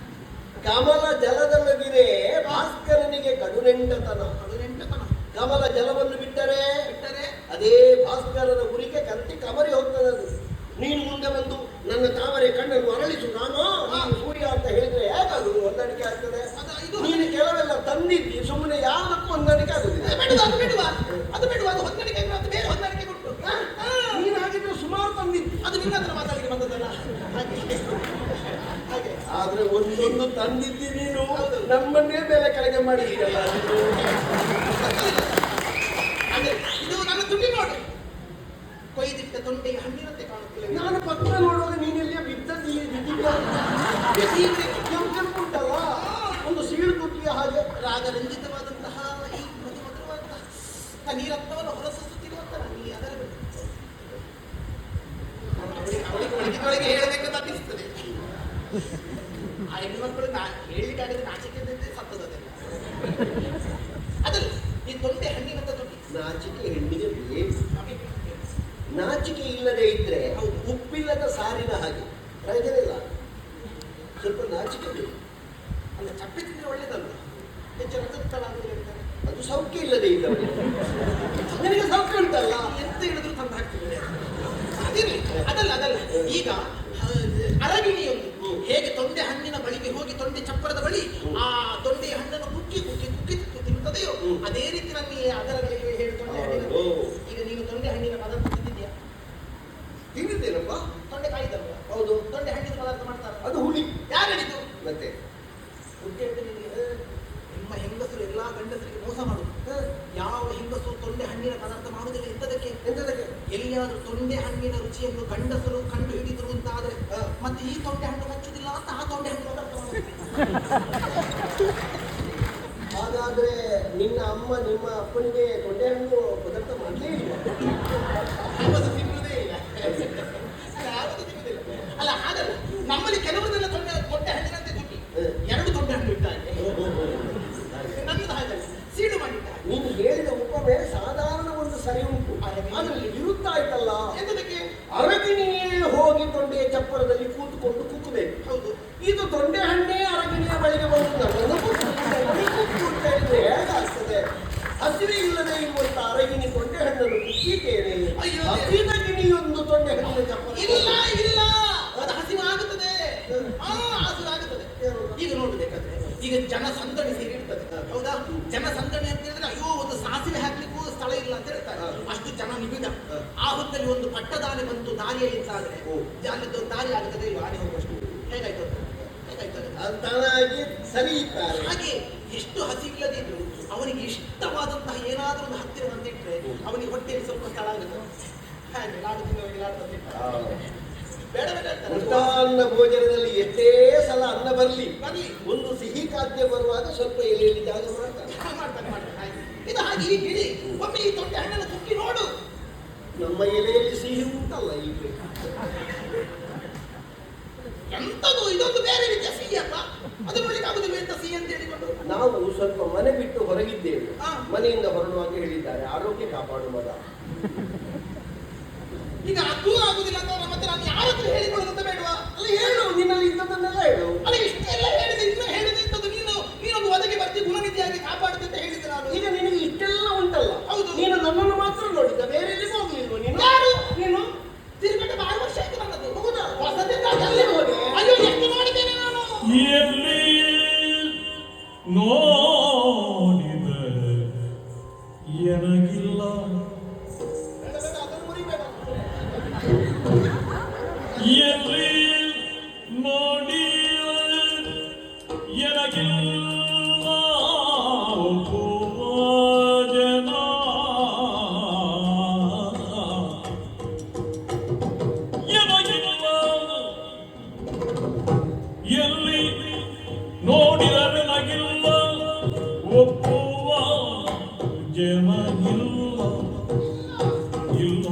ಕಮಲ ಜಲದೊಳಗಿರೆ ಭಾಸ್ಕರನಿಗೆ ಕಡುನೆಂಟತನ. ಕಡುನೆಂಟತನ. ಕಮಲ ಜಲವನ್ನು ಬಿಟ್ಟರೆ ಅದೇ ಭಾಸ್ಕರನ ಗುರಿಗೆ ಕತ್ತಿ ಕಮರಿ ಹೋಗ್ತದದು. ನೀನು ಮುಂದೆ ಬಂದು ನನ್ನ ತಾವರೆ ಕಣ್ಣನ್ನು ಅರಳಿಸು, ನಾನು ನೀನು ಸೂರ್ಯ ಅಂತ ಹೇಳಿದ್ರೆ ಹೇಗದು ಹೊಂದಾಣಿಕೆ ಆಗ್ತದೆ? ನೀನು ಕೆಲವೆಲ್ಲ ತಂದಿದ್ದಿ, ಸುಮ್ಮನೆ ಯಾವುದಕ್ಕೂ ಹೊಂದಾಣಿಕೆ ಆಗುದಿಲ್ಲ. ಅದು ಬೇಡುವ, ಅದು ಹೊಂದಾಣಿಕೆ ಅದು ಬೇರೆ ಹೊಂದಾಣಿಕೆ ಕೊಟ್ಟು. ನೀನು ಹಾಗಿದ್ರೆ ಸುಮಾರು ತಂದಿದ್ದಿ, ಅದು ನಿನ್ನ ಹತ್ರ ಮಾತಾಡಲಿಕ್ಕೆ ಬಂದದಲ್ಲ. ಹಾಗೆ ಆದ್ರೆ ಒಂದೊಂದು ತಂದಿದ್ದಿ ನೀನು ನಮ್ಮನ್ನೇ ಮೇಲೆ ಕೆಳಗೆ ಮಾಡಿದೀಯಲ್ಲ. ಇದು ನನ್ನ ತುಟಿ ನೋಡಿ, ಕೊಯ್ದಿಟ್ಟ ತೊಂಡೆಗೆ ಹಣ್ಣಿನಂತೆ ಕಾಣುತ್ತಿಲ್ಲ. ನಾನು ಪಕ್ಕ ನೋಡುವಾಗ ನೀನೆಲ್ಲಿಯ ಬಿದ್ದದ್ದಿಲ್ಲ, ಉಂಟಲ್ಲ ಒಂದು ಸೀಳು ತುಟಿಯ ಹಾಗೆ ರಾಗರಂಜಿತವಾದಂತಹ ಈ ಮಧುಮಧುರವಾದಂತಹ ನೀರತ್ವವನ್ನು ಹೊರಸೂಸುತ್ತಿರುವಂತಹ ನೀ ಅದರ ಅವಳಿಗೆ ಹೇಳಬೇಕಂತ ಅನ್ನಿಸ್ತದೆ. ಆ ಹೆಣ್ಣು ಮಕ್ಕಳು ಹೇಳಲಿಕ್ಕಾಗದೆ ನಾಚಿಕೆ ಸತ್ತದೆಲ್ಲ. ಅದಲ್ಲ, ಈ ತೊಂಡೆ ಹಣ್ಣಿನಂತ ತುಟಿ. ನಾಚಿಕೆ ಹೆಣ್ಣಿಗೆ ಬೇಕು. ನಾಚಿಕೆ ಇಲ್ಲದೆ ಇದ್ರೆ ಉಪ್ಪಿಲ್ಲದ ಸಾರಿನ ಹಾಗೆ ಪ್ರಯೋಜನ ಇಲ್ಲ. ಸ್ವಲ್ಪ ನಾಚಿಕೆ ಬೇಕು. ಅಲ್ಲ, ಚಪ್ಪೆ ತಿಂದ್ರೆ ಒಳ್ಳೇದಲ್ಲ, ಹೆಚ್ಚು ರಕ್ತದೊತ್ತಡ ಆಗುವುದು ಹೇಳ್ತಾರೆ. ಅದು ಸೌಖ್ಯ ಇಲ್ಲದೆ ಇಲ್ಲ. ನಿನಗೆ ಸೌಖ್ಯ ಉಂಟಲ್ಲ, ಎಂತ ಹೇಳಿದ್ರು ತಂದು ಹಾಕ್ತಿದ್ದಾರೆ. ಅದಲ್ಲ ಈಗ ಅರಗಿಣಿಯೊಂದು ಹೇಗೆ ತೊಂಡೆ ಹಣ್ಣಿನ ಬಳಿಗೆ ಹೋಗಿ ತೊಂಡೆ ಚಪ್ಪರದ ಬಳಿ ಆ ತೊಂಡೆ ಹಣ್ಣನ್ನು ಕುಕ್ಕಿ ತಿನ್ನುತ್ತದೆಯೋ ಅದೇ ರೀತಿ ನನಗೆ ಅದರ ಹೇಳಿ ತೊಂಡೆ ಹಣ್ಣಿನ. ಈಗ ನೀನು ತೊಂಡೆ ಹಣ್ಣಿನ ಪದಾರ್ಥ ತಿಂದಿದ್ಯಾ? ತಿಂದಿದ್ದೇನಪ್ಪ. ತೊಂಡೆ ಕಾಯ್ದಲ್ವ? ಹೌದು. ತೊಂಡೆ ಹಣ್ಣಿನ ಪದಾರ್ಥ ಮಾಡ್ತಾರೆ, ಅದು ಹುಳಿ. ಯಾರು ಹೇಳಿದ್ದು? ಮತ್ತೆ ಹುಡ್ಡಿ ನಿಮಗೆ ನಿಮ್ಮ ಹೆಂಗಸರು ಎಲ್ಲಾ ಗಂಡಸರಿಗೆ ಮೋಸ ಮಾಡುದು. ಯಾವ ಹೆಂಗಸರು ತೊಂಡೆ ಹಣ್ಣಿನ ಪದಾರ್ಥ ಮಾಡುವುದಿಲ್ಲ. ಎಂತದಕ್ಕೆ ಎಲ್ಲಿಯಾದ್ರೂ ತೊಂಡೆ ಹಣ್ಣಿನ ರುಚಿಯನ್ನು ಗಂಡಸರು ಕಂಡು ಹಿಡಿದ್ರು ಅಂತಾದ್ರೆ ಮತ್ತೆ ಈ ತೊಂಡೆ ಹಣ್ಣು ಹಚ್ಚುದಿಲ್ಲ ಅಂತ ಆ ತೊಂಡೆ ಹಣ್ಣು ಪದಾರ್ಥ ಮಾಡುದು. ಹಾಗಾದ್ರೆ ನಿನ್ನ ಅಮ್ಮ ನಿಮ್ಮ ಅಪ್ಪನಿಗೆ ತೊಂಡೆ ಹಣ್ಣು ಪದಾರ್ಥ ಮಾಡಲೇ ಇಲ್ಲ. ಯಾವುದು ತಿನ್ನುವುದೇ ಇಲ್ಲ, ಯಾವುದು ತಿನ್ನುವುದಿಲ್ಲ. ಅಲ್ಲ ಹಾಗಲ್ಲ, ನಮ್ಮಲ್ಲಿ ಕೆಲವರೆಲ್ಲ ತೊಂಡೆ ಹಣ್ಣಿನಂತೆ ತುಟಿ, ಎರಡು ತೊಂಡೆ ಹಣ್ಣು ಇಟ್ಟಾಗೆ. ನನ್ನದು ಹಾಗಲ್ಲ, ಸೀಡು ಮಾಡಿಟ್ಟ. ನೀನು ಹೇಳಿದ ಉಪಮೆ ಸಾಧಾರಣ ಒಂದು ಸರಿ ಉಂಟು, ಅದರಲ್ಲಿ ವಿರುದ್ಧ ಆಯ್ತಲ್ಲ. ಎಂತದಕ್ಕೆ? ಅರಗಿಣಿಯೇ ಹೋಗಿ ತೊಂಡೆಯ ಚಪ್ಪರದಲ್ಲಿ ಕೂತುಕೊಂಡು ಕುಕ್ಕಬೇಕು. ಹೌದು. ಇದು ತೊಂಡೆ ಹಣ್ಣೇ ಅರಗಿಣಿಯ ಬಳಿಗೆ ಬಂದು ನನ್ನನ್ನು ಕುಕ್ಕು ಅಂತ ಹೇಳಿದ್ರೆ ಹೇಗಾಗ್ತದೆ? ಹಸಿವೆ ಇಲ್ಲದೆ ಇರುವಂತ ಅರಗಿಣಿ ತೊಂಡೆ ಹಣ್ಣನ್ನು ಕುಕ್ಕಿದ್ದೇನೆ. ಹಸಿದ ಗಿಣಿಯೊಂದು ತೊಂಡೆ ಹಣ್ಣಿನ ಚಪ್ಪರ ಇಲ್ಲ, ಅದು ಹಸಿವಾಗುತ್ತದೆ. ಹಸಿವಾಗುತ್ತದೆ. ಈಗ ನೋಡ್ಬೇಕಾದ್ರೆ ಈಗ ಜನಸಂದಣಿ ಸೇರಿರ್ತದೆ, ಹೌದಾ? ಜನಸಂದಣಿ ಅಂತ ಹೇಳಿದ್ರೆ ಅಯ್ಯೋ ಒಂದು ಸಾಸಿವೆ ಹಾಕ್ಲಿಕ್ಕೂ ಸ್ಥಳ ಇಲ್ಲ ಅಂತ ಹೇಳ್ತಾರೆ. ಅಷ್ಟು ಜನ ನಿಬಿಡ. ಆ ಹೊತ್ತಲ್ಲಿ ಒಂದು ಪಟ್ಟದಾನೆ ಬಂತು ದಾರಿಯಲ್ಲಿ ನಿಂತಾದ್ರೆ ಅಲ್ಲಿದ್ದು ದಾರಿ ಆಗುತ್ತದೆ ಇಲ್ವ? ಆನೆ ಹೋಗುವಷ್ಟು ಹೇಗಾಯ್ತು ಅಂತಾಗಿ ಸರಿ ಇದ್ದಾರೆ. ಹಾಗೆ ಎಷ್ಟು ಹಸಿ ಇಲ್ಲದಿದ್ರು ಅವನಿಗೆ ಇಷ್ಟವಾದಂತಹ ಏನಾದ್ರೂ ಒಂದು ಹತ್ತಿರ ಬಂದಿಟ್ರೆ ಅವನಿಗೆ ಹೊಟ್ಟೆಯಲ್ಲಿ ಸ್ವಲ್ಪ ಸ್ಥಳ ಆಗುತ್ತೆ. ಹಾಗೆ ಲಾಡು ತಿನ್ನೋರಿಗೆ ಲಾಡು ಬಂದಿಟ್ಟ ಬೇಡ ಮೃಷ್ಟಾನ್ನ ಭೋಜನದಲ್ಲಿ ಎಷ್ಟೇ ಸಲ ಅನ್ನ ಬರಲಿ, ಒಂದು ಸಿಹಿ ಖಾದ್ಯ ಬರುವಾಗ ಸ್ವಲ್ಪ ಎಲೆಯಲ್ಲಿ ಜಾಗ ಮಾಡ್ತಾನೆ. ಇದು ಹಾಗೆ ಈ ಗಿಳಿ ಒಮ್ಮೆ ಈ ತೊಂಡೆ ಹಣ್ಣನ್ನು ಕುಕ್ಕಿ ನೋಡು. ನಮ್ಮ ಎಲೆಯಲ್ಲಿ ಸಿಹಿ ಉಂಟಲ್ಲ ಈಗ. ಎಂತದು ಇದೊಂದು ಬೇರೆ ರೀತಿಯ ಸಿಹಿ ಅಲ್ಲ, ಅದು ನೋಡ್ಲಿಕ್ಕೆ ಆಗುದಿಲ್ಲ ಎಂತ ಸಿಹಿ ಅಂತ ಹೇಳಿಕೊಂಡು. ನಾವು ಸ್ವಲ್ಪ ಮನೆ ಬಿಟ್ಟು ಹೊರಗಿದ್ದೇವೆ. ಮನೆಯಿಂದ ಹೊರಡುವಾಗ ಹೇಳಿದ್ದಾರೆ ಆರೋಗ್ಯ ಕಾಪಾಡು ಮಗ. ಈಗ ಅದು ಆಗುದಿಲ್ಲ ಅಂತ ಮತ್ತೆ ನಾನು ಯಾರ ಹತ್ರ ಹೇಳಿಕೊಳ್ಳೋದಂತ ಬೇಡವಾ? ಅಲ್ಲ ಹೇಳು, ನಿನ್ನಲ್ಲಿ ಇಂಥದ್ದನ್ನೆಲ್ಲ ಹೇಳು. ಅಲ್ಲ ಇಷ್ಟೆಲ್ಲ ಹೇಳಿದೆ, ಇನ್ನೂ ಹೇಳಿದೆ ಇಂಥದ್ದು. ನೀನೊಂದು ಒದಗಿ ಬರ್ತಿ ಗುಣನಿಧಿಯಾಗಿ ಕಾಪಾಡುತ್ತೆ ಅಂತ ಹೇಳಿದೆ ನಾನು. ಈಗ ನಿನಗೆ ಇಷ್ಟೆಲ್ಲ ಉಂಟಲ್ಲ. ಹೌದು. ನೀನು ನನ್ನನ್ನು ಮಾತ್ರ ನೋಡಿದ್ದ, ಬೇರೆ ಎಲ್ಲಿಗೂ ಹೋಗ್ಲಿಲ್ವ ನೀನು? ಯಾರು ನೀನು ತಿರುಗಟ್ಟೆ 6 ವರ್ಷ ಆಯ್ತು ನನ್ನದು. ಹೌದಾ? ಹೊಸದಿಂದ ಅಲ್ಲಿ ಹೋದೆ. ಅಯ್ಯೋ ಎಷ್ಟು ನೋಡಿದ್ದೇನೆ ನಾನು. ಎಲ್ಲಿ ನೋಡಿದರೆ ಎನಗಿಲ್ಲ, ಅದನ್ನು ಮುರಿಬೇಡ. ಎಲ್ಲಿ ನೋಡಿ ಎನಗಿಲ್ಲ ಒಬ್ಬ ಜನ, ಎನಗಿಲ್ಲ ಎಲ್ಲಿ ನೋಡಿದರೆ ನಗಿಲ್ಲ ಒಪ್ಪುವ ಜನ ಇಲ್ಲ ಇಲ್ಲ.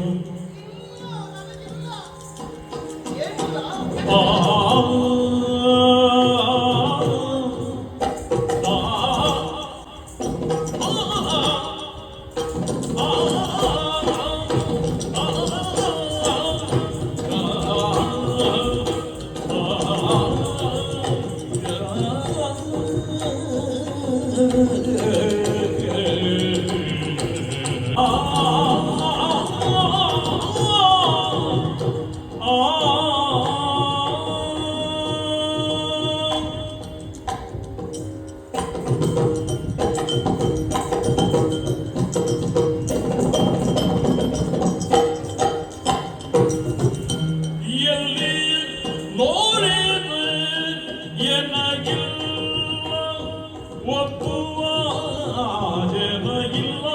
ಎಲ್ಲಿ ನೋಡಿದ ಎನಗಿಲ್ಲ ಒಪ್ಪುವ ಜನ ಇಲ್ಲ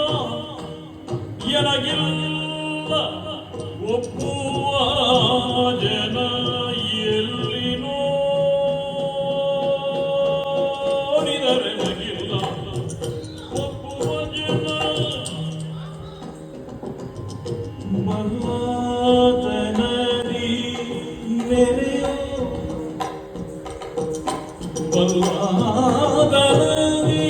ಎನಗಿಲ್ಲ ಒಪ್ಪುವ ಜನ ಎಲ್ಲಿ ನೋಡಿದರೆ ನಗಿಲ್ಲ ಒಪ್ಪುವ ಜನ ಬಲ್ಲಾತನರಿ ನೆರೆಯೋ ಬಲ್ಲಾತನರಿ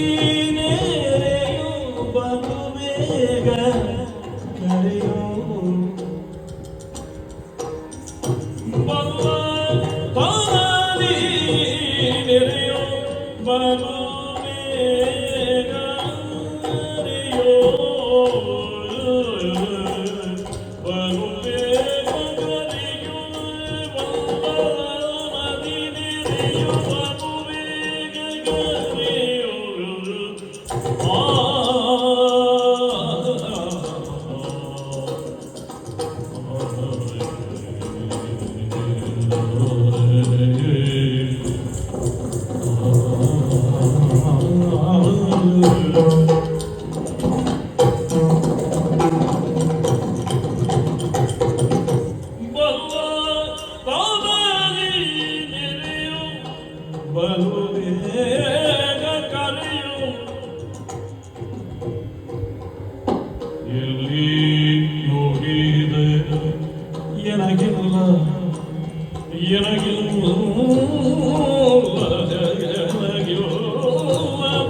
ನೆರೆಯೋ ಬಲು ಬೇಗ ಕರೆಯೋ ಬಲ್ಲಾತನರಿ ನೆರೆಯೋ ಬಲು ಬೇಗ ಕರೆಯೋ ಬಲು ಬೇಗ ಕರೆಯು ಎಲ್ಲಿ ನೋಡಿದೆ ಎನಗಿಲ್ಲ ಎನಗಿಲ್ಲ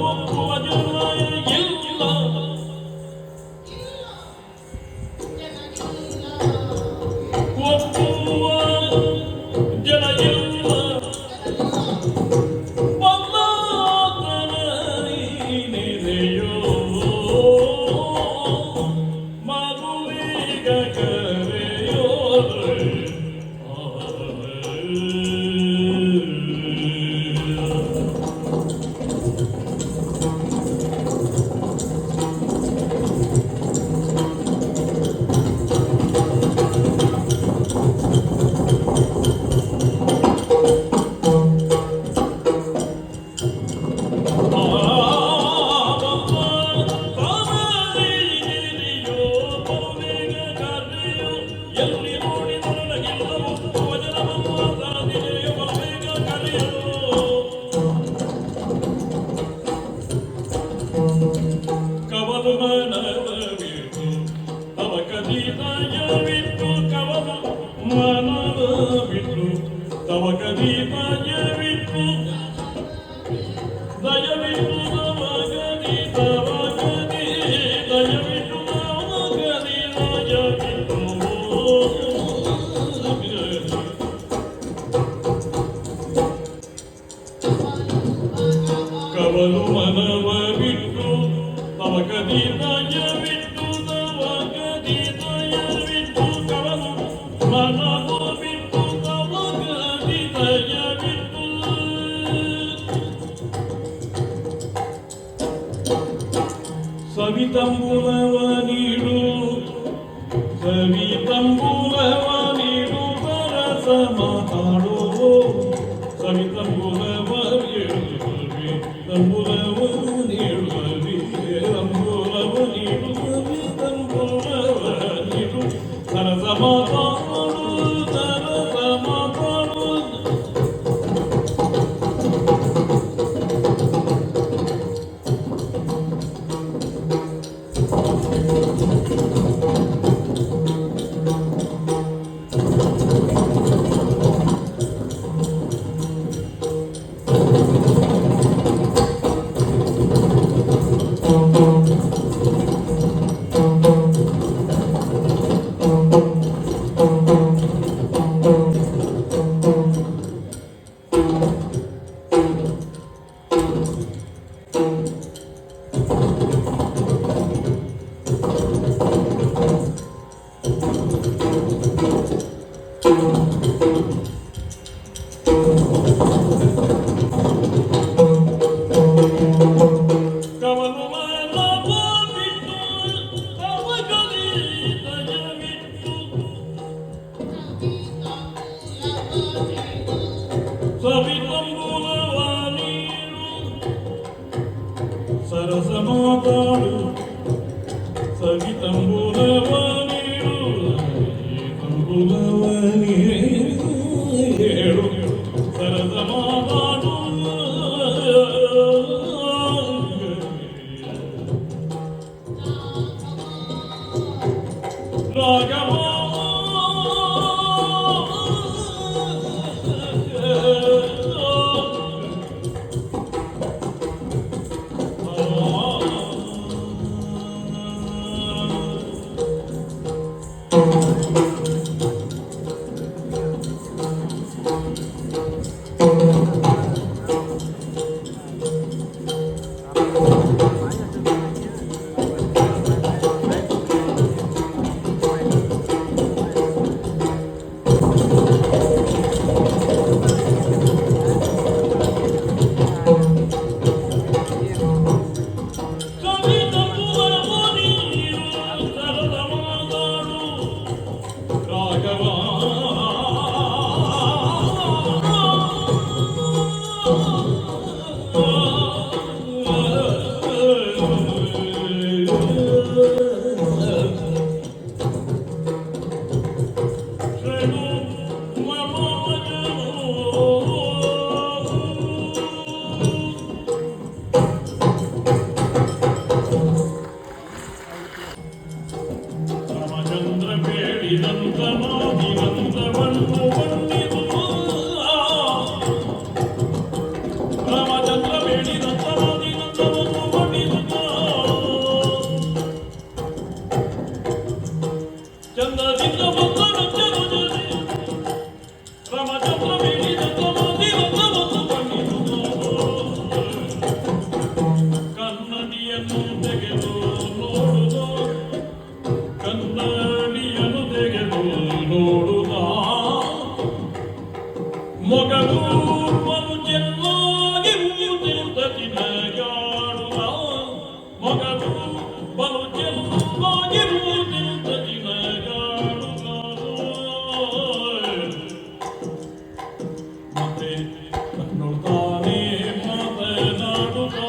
ಒಪ್ಪುವ ಜನ ಇಲ್ಲ ಒಪ್ಪುವ ಜನ ಇಲ್ಲ ಕವಲು ಮನವಿಟ್ಟು ತವ ಕದೀತಯವಿಟ್ಟು ಕವಲು ಮನವಿಟ್ಟು ತವ ಕದೀತಯವಿಟ್ಟು ದಯವಿಟ್ಟು ತವ ಗದಿ ದಯವಿಟ್ಟು ತವ ಗದಿ ದಯವಿಟ್ಟು ಕವಲು ಮನವ ಬಿಟ್ಟು ತವ ಗದಿ ದಯವಿಟ್ಟು ತವ ಗದಿ ದಯವಿಟ್ಟು ಕವಲು ಮನವ ಬಿಟ್ಟು ತವ ಗದಿ ದಯವಿಟ್ಟು ಸವಿತಂಬುಲವ ನೀಡು ಸವಿತಂಬುಲವ ನೀಡು ಸರಸ ಮಾತಾಡು ಸವಿತಂಬುಲವ ನೀಡು ಸವಿತಂಬುಲವ ನೀಡು ಸವಿತಂಬುಲವ ನೀಡು ಸವಿತಂಬುಲವ ನೀಡು ಸರಸ ಮಾತಾಡು ಸರಸ ಮಾತಾಡು ಸವಿತಂಬುಲವ ನೀರು ಸರಸ ಮಾತಾಡು ಸವಿತಂಬುಲವ ನೀರು ತಂಬುಲವ ನೀರು ಹೇಳು ಸರಸ ಮಾತಾಡು ರಾಘವ ರಾಮಚಂದ್ರ ಬೇಡಿದಂತ ಮಾತಿನಂತವನ್ನು ಬಣ್ಣಿದು ರಾಮಚಂದ್ರ ಬೇಡಿದಂತ ಮಾತಿನಂತವನ್ನು ಬಣ್ಣಿದು ಚಂದದಿಂದ ಬಂದನು ರಾಮಚಂದ್ರ ಬೇಡಿದಂತ ಮಾತಿನಂತವನ್ನು ಬಣ್ಣಿದು ಕನ್ನಡಿಯನ್ನು ತೆಗೆದು ನೋಡುವುದು ಕನ್ನಡಿಯನ್ನು ತೆಗೆದು ನೋಡುತ್ತ ಮೊಗವು ಬಲು ಚೆನ್ನಾಗಿ ತಿನ್ನಗಾಡುತ್ತ ಮೊಗವು ಬಲು ಚೆನ್ನಾಗಿ ತಿನ್ನಗಾಡುತ್ತ ಮತ್ತೆ ತನ್ನೊಳ್ತಾನೆ ಮಾತನಾಡುತ್ತ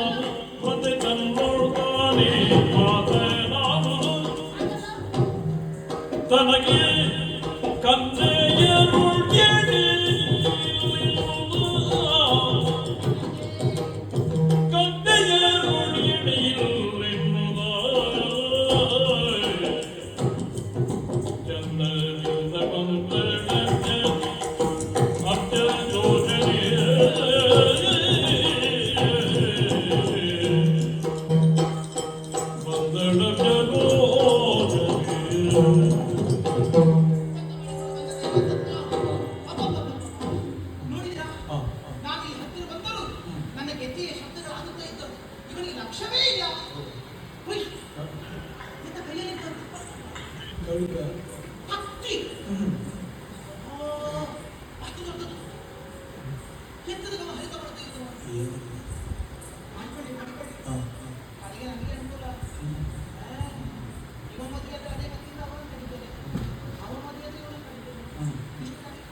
ಮತ್ತೆ ತನ್ನೊಳ್ತಾನೆ ಮಾತನಾಡುತ್ತ ತನಗೆ ಕನ್ನೆಯರುಳ್ಗೆಡೆ ಕನ್ನೆಯರುಳ್ಗೆಡೆಯಿಲ್ಲೆನ್ನುವ ಚಂದದಿಂದ ಬಂದಡಕ್ಕೆ ಅತ್ಯ ಯೋಜನೆ ಬಂದಡಕ್ಕೆ ನೋಡಿದ್ರಾ? ನಾನು ಈ ಹತ್ತಿರ ಬಂದರೂ ನನ್ನ ಗೆಜ್ಜೆಯ ಶಬ್ದಗಳಾಗುತ್ತಾ ಇದ್ದವು. ಇವನಿಗೆ ಲಕ್ಷ್ಯವೇ ಇಲ್ಲ. ಹುಯ್! ಎಂತ ಕೈಯಲ್ಲಿ ಹತ್ತಿ ಅಷ್ಟು ದೊಡ್ಡದು ಎಂತದ ಗಮ ಹರಿತ ಮಾಡ್ತಾ ಇದ್ದು ಮಾಡಿಕೊಳ್ಳಿ ಅಡಿಗೆ ನನಗೆ ಅನುಕೂಲ. ಇವ ಮದುವೆ ಅದೇ ಮತ್ತಿಂದ ಅವನು ಕಡಿತೇನೆ, ಅವನ ಮದುವೆ ಇವನು ಕಡಿತೇನೆ. ಇಷ್ಟು ನನಗೆ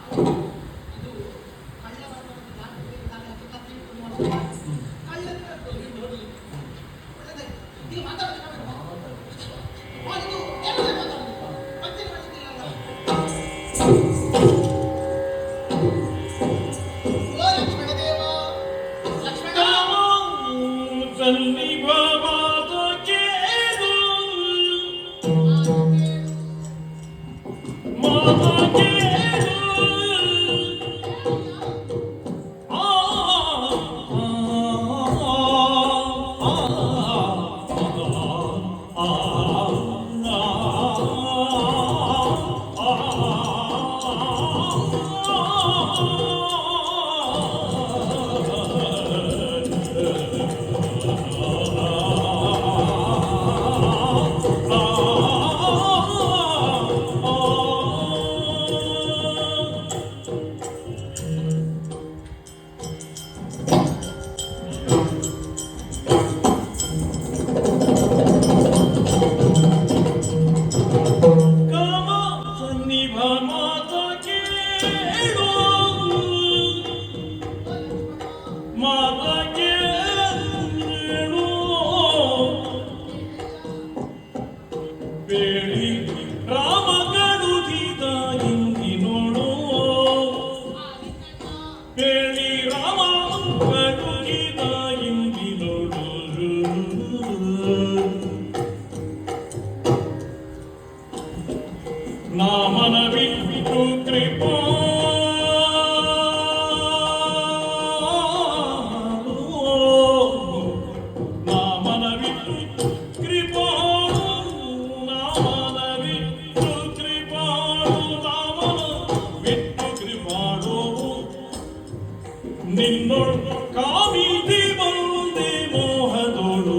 ನಿನ್ನೊಳ್ ಕಾಮಿತಿ ಬಂದೆ ಮೋಹದೋಳು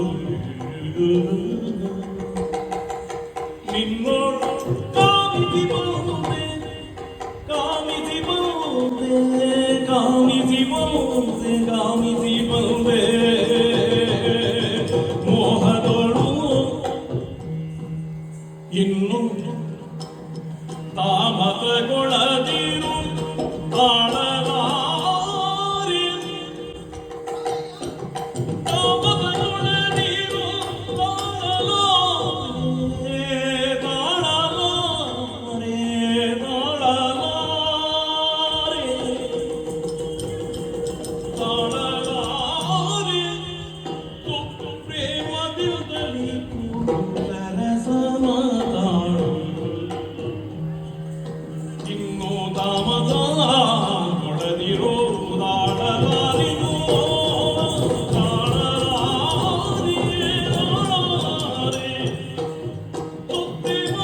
ನಿನ್ನೊಳ್ ಕಾಮಿತಿ ಬಂದೆ ಕಾಮಿತಿ ಬಂದೆ ಕಾಮಿತಿ ಬಂದೆ ಕಾಮಿತಿ ಬಂದೆ ಮೋಹದೋಳು ಇನ್ನು ತಾಮತಗೊಳದಿರು ತಾಳಲಾರೆ ತಾಮತಗೊಳದಿರು ತಾಳಲಾರೆ ತಾಳಲಾರೆ ತಾಳಲಾರೆ ತಾಳಲಾರೆ ತುತ್ತು ಪ್ರೇಮದಿಲ್ದಲ್ಲಿ ಸರಸ ಮಾತಾಡು ಇನ್ನು ದಾಮದ ಕೊಡದಿರೋ ದಾಡಲಾರಿನೋ ದಾಡಲಾರಿ ದಾಡಲಾರೆ ತುತ್ತಿವ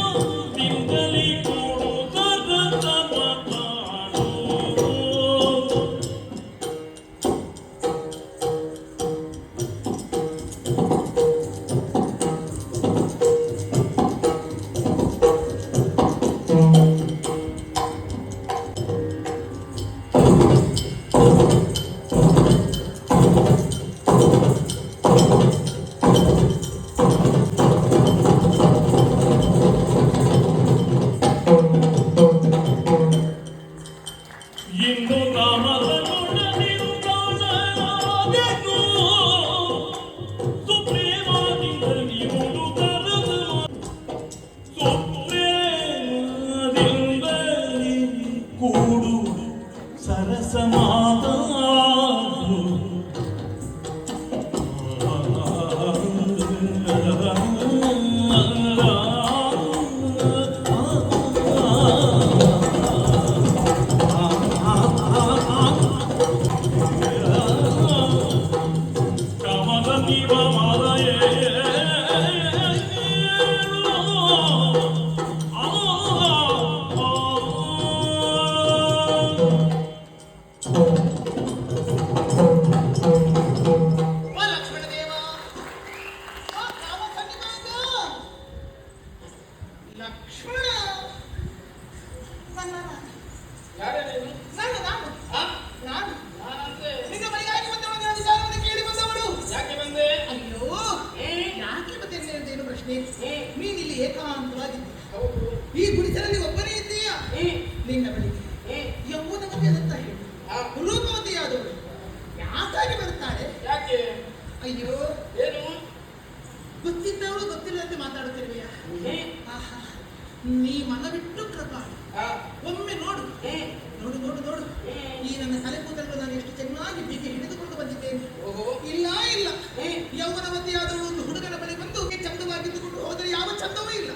ನಿಂದಲಿ ಕೊಡು ಸದತ ಮಾತಾಡು ಇನ್ನು ಕಾಮದ ಕೊಡದಿರು ಕಾಣಲಾಗೆನು ಸುಪ್ರೇಮದಿಂದ ನೀವು ತರದು ಸುಪ್ರೇಮದಿಂದಲೇ ಕೂಡು ಸರಸ ಮಾತಾಡು ಕಾಮದ ನೀವ ಮಾದಯೇ ಓ ಲಕ್ಷ್ಮಣ ದೇವ ಆ ಕಾಮ ಸನ್ನಿವೇಶ ಲಕ್ಷ್ಮಣ ನನ್ನ ಯಾರೇ ನೀನು? ನಾನು ನಾನು ಆ? ನಾನು ನಾನಂತೆ. ನಿನ್ನ ಮನೆಯಾಗಿ ಬಂದವನ ವಿಚಾರವನ್ನು ಕೇಳಿ ಬಂದವಳು ಯಾಕೆ ಬಂದೆ? ಅಯ್ಯೋ ಯಾಕೆ ಬರ್ತೇನೆ ಅಂತ ಏನು ಪ್ರಶ್ನೆ ನೀನಿಲ್ಲಿ ಏಕಾಂತವಾಗಿದ್ದೆ ಹೌದು. ಈ ಗುಡಿಸಲಲ್ಲಿ ಒಬ್ಬನೇ ಇದ್ದೀಯಾ ನಿನ್ನ ಬಳಿಗೆ ಯೌವನವತಿಯಾದಂತ ಹೇಳು ಆ. ರೂಪವತಿಯಾದವಳು ಯಾಕಾಗಿ ಬರ್ತಾಳೆ ಯಾಕೆ? ಅಯ್ಯೋ ಏನು? ಗೊತ್ತಿದ್ದವಳು ಗೊತ್ತಿಲ್ಲದಂತೆ ಮಾತಾಡುತ್ತಿರುವೆಯಾ ಆಹಾ ನೀ ಮನವಿಟ್ಟು ಕೃಪಾಳು ಆ? ಒಮ್ಮೆ ನೋಡು ನೋಡು ನೋಡು ನೋಡು ಈ ನನ್ನ ತಲೆ ಕೂದಲು ನಾನು ಎಷ್ಟು ಚೆನ್ನಾಗಿ ಬಿಗಿ ಹಿಡಿದುಕೊಂಡು ಬಂದಿದ್ದೇನೆ ಓಹೋ. ಇಲ್ಲ ಇಲ್ಲ ಯೌವನವತಿಯಾದವಳು ಒಂದು ಹುಡುಗನ ಬಳಿ ಬಂದು ಚಂದವಾಗಿದ್ದುಕೊಂಡು ಹೋದರೆ ಯಾವ ಚಂದವೂ ಇಲ್ಲ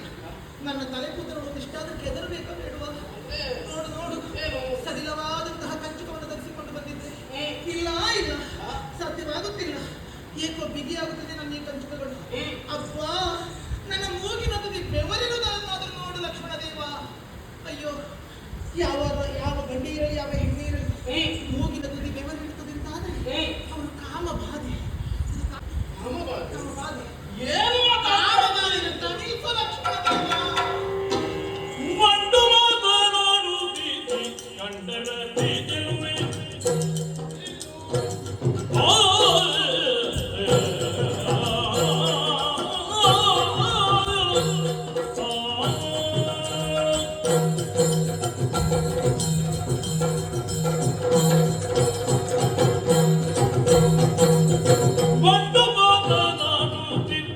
ನನ್ನ ತಲೆ ಕೂದಲು ಒಂದಿಷ್ಟಾದ್ರೂ ಕೆದರಬೇಕಾ ಬೇಡುವ ನೋಡು ನೋಡು ಏನು? ಸಡಿಲವಾದಂತಹ ಕಂಚುಕವನ್ನು ಧರಿಸಿಕೊಂಡು ಬಂದಿದ್ದೆ ಇಲ್ಲ ಇಲ್ಲ ಸಾಧ್ಯವಾಗುತ್ತಿಲ್ಲ ಏಕೋ ಬಿಗಿಯಾಗುತ್ತದೆ ನನ್ನ ಈ ಕಂಚುಕಗಳು ಅಬ್ಬಾ ನನ್ನ ಮೂಗಿನ ತುದಿ ಬೆವರಿರುವುದನ್ನಾದರೂ ನೋಡು ಲಕ್ಷ್ಮಣ ದೇವ ಅಯ್ಯೋ ಯಾವ ಯಾವ ಗಂಡಿ ಇರಲಿ ಯಾವ ಹೆಣ್ಣೆ ಇರಲಿ ಮೂಗಿನ ತುದಿ ಬೆವರಿರುತ್ತದೆ ಅಂತಾದರೆ ಅವನು ಕಾಮಬಾಧೆ ಕಾಮಬಾಧೆ? ಕಾಮಬಾಧೆ ಏನು ಕಾಮಬಾಧೆ ತಣಿಸು ಲಕ್ಷ್ಮಣ ದೇವ ಮಂಡು ಮಾತನಾಡುತ್ತೀರಿ ಕಂಡರ ತೇಜರುವೆ ಮಂಡು ಮಾತನಾಡುತ್ತೀರಿ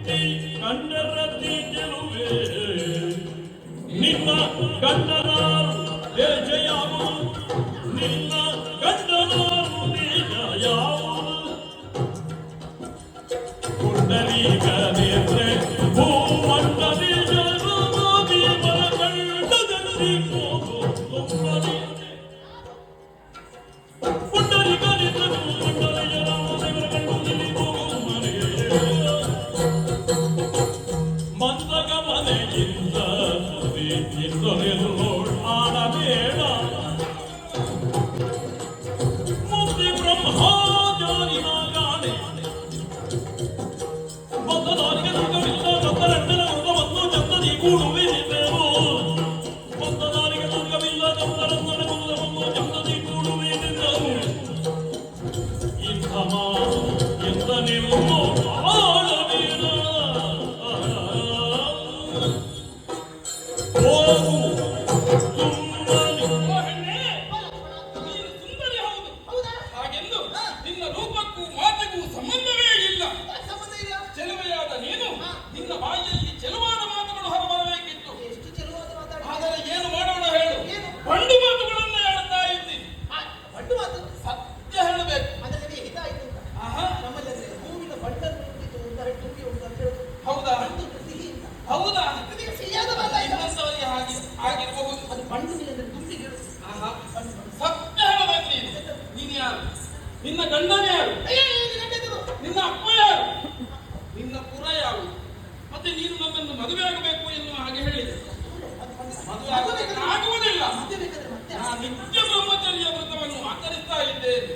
ನಿತ್ಯ ಬ್ರಹ್ಮಚರ್ಯ ವ್ರತವನ್ನು ಆಚರಿಸ್ತಾ ಇದ್ದೇನೆ.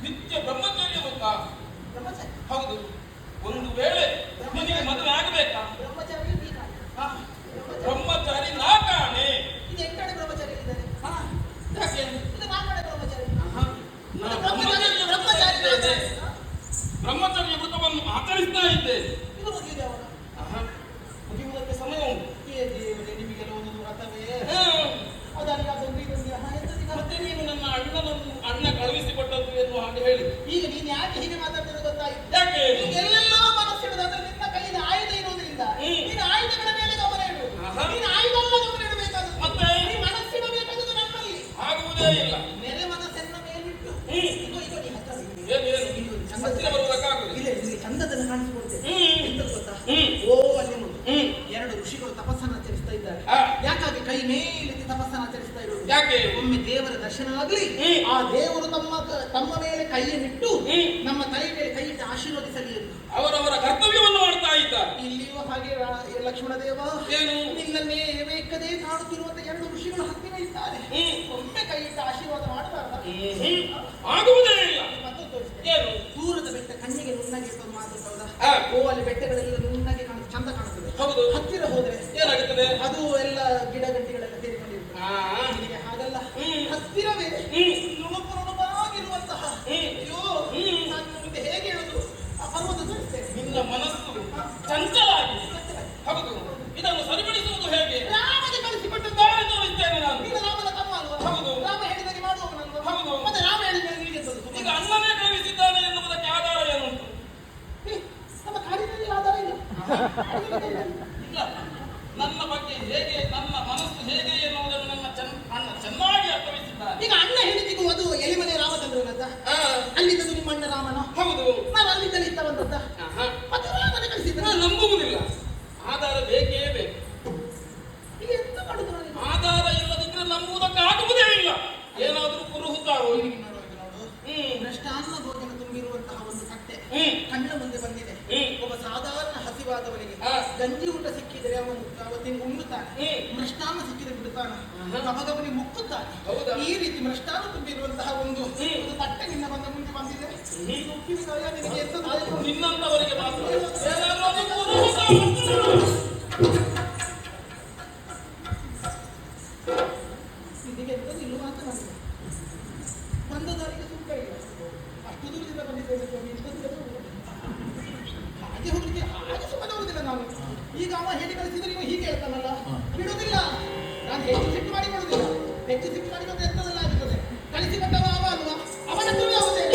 ನಿತ್ಯ ಬ್ರಹ್ಮಚರ್ಯ ವ್ರತ. ಬ್ರಹ್ಮಚಾರಿ ಹೌದು. ಒಂದು ವೇಳೆ ನಿನಗೆ ಮದುವೆ ಆಗಬೇಕಾ? ಬ್ರಹ್ಮಚಾರಿ ನೀನು. ಹಾ, ಬ್ರಹ್ಮಚಾರಿ ನಾ ಕಾಣೆ. ಇದು ಎಂಟನೇ ಬ್ರಹ್ಮಚಾರಿ ಇದ್ದಾರೆ. ಹಾ, ಯಾಕೆ? ಇದು ನಾಲ್ಕನೇ ಬ್ರಹ್ಮಚಾರಿ. ಆಹಾ, ನಾ ಬ್ರಹ್ಮಚಾರಿ ಬ್ರಹ್ಮಚರ್ಯ ವ್ರತವನ್ನು ಆಚರಿಸ್ತಾ ಇದ್ದೇನೆ. ಇದು ಮುಗಿಯುವುದು ಯಾವಾಗ? ಆಹಾ, ಮುಗಿಯುವುದಕ್ಕೆ ಸಮಯ ಉಂಟು. ಏ ದೇವರೇ, ನಿಮಗೆಲ್ಲ ಒಂದೊಂದು ವ್ರತವೇ. ಹಾ, ಅದಲ್ಲ ಅದೊಂದು ಇದೊಂದು ಎಂತದಿಲ್ಲ. ಮತ್ತೆ ನೀನು ನನ್ನ ಅಣ್ಣ ಕಳುಹಿಸಿಕೊಟ್ಟದ್ದು ಎಂದು ಹಾಗೆ ಹೇಳಿ. ಈಗ ನೀನು ಯಾಕೆ ಹೀಗೆ ಮಾತಾಡ್ತಿರೋ ಗೊತ್ತಾಯ್ತು. ಯಾಕೆ? ಎಲ್ಲೆಲ್ಲೋ ಮನಸ್ಸಿಡುದು ಅಂದ್ರೆ ನಿನ್ನ ಕೈಯಿಂದ ಆಯುಧ ಇರುವುದರಿಂದ ನೀನು ಆಯುಧಗಳ ಮೇಲೆ ಗಮನ ಇಡು. ಆಹಾ. ನೀನು ಆಯುಧ ಅಲ್ಲ ಗಮನ ಇಡಬೇಕಾದದ್ದು. ಮತ್ತೆ ನೀ ಮನಸ್ಸಿಡಬೇಕಾದದ್ದು ನನ್ನಲ್ಲಿ. ಆಗುವುದೇ ಇಲ್ಲ. ನೆರೆ ಮನಸ್ಸನ್ನ ಮೇಲಿಟ್ಟು ಇಗೋ ಇಗೋ ನೀ ಹತ್ರ ಬನ್ನಿ. ಏನು ಹತ್ತಿರ ಬರುವುದಕ್ಕಾಗುದಿಲ್ಲ. ಇಲ್ಲ ನಿಮಗೆ ಚಂದದನ್ನು ಕಾಣಿಸಿಕೊಡ್ತೇನೆ. ಎಂತದ್ದು ಗೊತ್ತಾ? ಓ ಅಲ್ಲಿ ಮುಂದೆ ಎರಡು ಋಷಿಗಳು ತಪಸ್ಸನ್ನು ಆಚರಿಸ್ತಾ ಇದ್ದಾರೆ. ಯಾಕಾಗಿ ಕೈ ಮೇಲೆತ್ತಿ ತಪಸ್ಸನ್ನು ಆಚರಿಸ್ತಾ ಇರುವುದು? ಯಾಕೆ? ಒಮ್ಮೆ ದೇವರ ದರ್ಶನ ಆಗಲಿ, ಆ ದೇವರು ತಮ್ಮ ಮೇಲೆ ಕೈಯನ್ನಿಟ್ಟು ನಮ್ಮ ತಲೆ ಮೇಲೆ ಕೈಯಿಟ್ಟು ಆಶೀರ್ವದಿಸಲಿ ಎಂದು ಅವರವರ ಕರ್ತವ್ಯವನ್ನು ಮಾಡ್ತಾ ಇದ್ದಾರೆ. ಇಲ್ಲಿಯೂ ಹಾಗೆ ಲಕ್ಷ್ಮಣ ದೇವ ಏನು? ನಿನ್ನನ್ನೇ ಬೇಕದೇ ಕಾಣುತ್ತಿರುವಂತ ಎರಡು ಋಷಿಗಳು ಹತ್ತಿರ ಇದ್ದಾರೆ. ಒಮ್ಮೆ ಕೈಯಿಟ್ಟು ಆಶೀರ್ವಾದ ಮಾಡಬಾರ್ದ? ಆಗುವುದೇ ಇಲ್ಲ. ಮತ್ತೊಂದು ತೋರಿಸ್ತೇನೆ. ಏನು? ದೂರದ ಬೆಟ್ಟ ಕಣ್ಣಿಗೆ ನುಣ್ಣಗೆ ಇರ್ತದೆ ಮಾತ್ರ ಹೌದಾ? ಆ. ಓ ಅಲ್ಲಿ ಬೆಟ್ಟಗಳೆಲ್ಲ ನುಣ್ಣಗೆ ಕಾಣುತ್ತೆ, ಚಂದ ಕಾಣುತ್ತದೆ. ಹೌದು. ಹತ್ತಿರ ಹೋದ್ರೆ ಏನಾಗುತ್ತದೆ? ಅದು ಎಲ್ಲ ಗಿಡ ಗಂಟಿಗಳೆಲ್ಲ ಸೇರಿಕೊಂಡಿರ್ತದೆ. ಆ. ನಿನಗೆ ಹಾಗಲ್ಲ. ಹತ್ತಿರವೇ ನುಣುಪು ನುಣುಪಾಗಿರುವಂತಹ ಅಯ್ಯೋ ನಾನು ಮುಂದೆ ಹೇಗೆ ಹೇಳುದು ಆ ಪರ್ವತ ತೋರಿಸ್ತೇನೆ. ನಿನ್ನ ಮನಸ್ಸು ಚಂಚಲ ಆಗಿದೆ. ಹೌದು. ಇದನ್ನು ಸರಿಪಡಿಸುವುದು ಹೇಗೆ? ರಾಮನಿಗೆ ಕಳಿಸಿಕೊಟ್ಟು ದಾರಿ ತೋರಿಸ್ತೇನೆ ನಾನು. ನೀನು ರಾಮನ ತಮ್ಮ ಅಲ್ವಾ? ಹೌದು. ರಾಮ ಹೇಳಿದಾಗೆ ಮಾಡುವವನಲ್ವಾ? ಹೌದು. ಮತ್ತೆ ರಾಮ ಹೇಳಿದ ನಿನಗೆ ಈಗ ಅಣ್ಣನೇ ಕಳುಹಿಸಿದ್ದಾನೆ ಎನ್ನುವುದಕ್ಕೆ ಆಧಾರ ಏನುಂಟು? ನಮ್ಮ ಕಾಡಿನಲ್ಲಿ ಆಧಾರ ಇಲ್ಲ. ಇಲ್ಲ. ನನ್ನ ಬಗ್ಗೆ ಹೇಗೆ, ನನ್ನ ಮನಸ್ಸು ಹೇಗೆ ಎನ್ನುವುದನ್ನು ನನ್ನ ಅಣ್ಣ ಚೆನ್ನಾಗಿ ಅರ್ಥವಿಸಿದ್ದಾನೆ. ಈಗ ಅಣ್ಣ ಹೇಳಿದಿಗೂ ಅದು ಎಲಿಮನೆ ರಾಮಚಂದ್ರನದ್ದ? ಆ, ಅಲ್ಲಿದ್ದದು ನಿಮ್ಮ ಅಣ್ಣ ರಾಮನ? ಹೌದು. ನಾನು ಅಲ್ಲಿದ್ದಲ್ಲಿ ಇತ್ತ ಬಂದದ್ದ? ಆಹಾ. ಮತ್ತೆ ರಾಮನೇ ಕಳಿಸಿದ್ದ? ನಾನು ನಂಬುವುದಿಲ್ಲ. ಆಧಾರ ಬೇಕೇ ಬೇಕು. ಈಗ ಎಂತ ಮಾಡುದು ನಾನು? ಆಧಾರ ಇಲ್ಲದಿದ್ರೆ ನಂಬುವುದಕ್ಕಾಗುವುದೇ ಇಲ್ಲ. ಏನಾದರೂ ಕುರುಹುತ್ತಾರೋ? ನೋಡು ಭ್ರಷ್ಟಾನ್ನ ಭೋಜನ ತುಂಬಿರುವಂತಹ ಒಂದು ಕಟ್ಟೆ ಕಣ್ಣ ಮುಂದೆ ಬಂದಿದೆ. ಒಬ್ಬ ಸಾಧಾರಣ ಹಸಿವಾದವನಿಗೆ ಗಂಜಿ ಊಟ ಸಿಕ್ಕಿದರೆ ಅವತ್ತಿನ ಉಣ್ಣುತ್ತಾನೆ, ಮೃಷ್ಟಾನ್ನ ಸಿಕ್ಕಿದ್ರೆ ಬಿಡುತ್ತಾನೆ, ಗಬಗಬನಿ ಮುಕ್ಕುತ್ತಾನೆ. ಹೌದಾ? ಈ ರೀತಿ ಮೃಷ್ಟಾನ್ನ ತುಂಬಿರುವಂತಹ ಒಂದು ತಟ್ಟೆ ನಿನ್ನ ಮುಂದೆ ಬಂದಿದೆ. ಉಪ್ಪಿನಕಾಯ ನಿನಗೆ ಎಂತ ನಿನ್ನಂತವರಿಗೆ ಮಾತ್ರ. ಏನಾದರೂ ಒಂದು ಕುರುಹುತ. ನಿನಗೆ ಎಂತದ್ದು ಇಲ್ಲವ ಅಂತ ನನಗೆ ಬಂದ ದಾರಿಗೆ ಸುಖ ಇಲ್ಲ. ಅಷ್ಟು ದೂರದಿಂದ ಬಂದಿದ್ದೇನೆ ಸ್ವಾಮಿ, ಇಂಥದ್ದು ಹಾಗೆ ಹೋಗ್ಲಿಕ್ಕೆ ಹಾಗೆ ಸುಮ್ಮನೆ ಹೋಗುದಿಲ್ಲ ನಾನು. ಈಗ ಅವ ಹೇಳಿ ಕಳಿಸಿದ್ರೆ ನೀವು ಹೀಗೆ ಹೇಳ್ತಾನಲ್ಲ, ಬಿಡುವುದಿಲ್ಲ. ನಾನು ಹೆಚ್ಚು ಸಿಟ್ಟು ಮಾಡಿಕೊಳ್ಳುವುದಿಲ್ಲ. ಹೆಚ್ಚು ಸಿಟ್ಟು ಮಾಡಿಕೊಂಡ್ರೆ ಎಂತದೆಲ್ಲ ಆಗುತ್ತದೆ. ಕಳಿಸಿಕೊಟ್ಟವ ಅವ ಅಲ್ವಾ? ಅವನ ತುಳಿ ಆಗುತ್ತೇನೆ.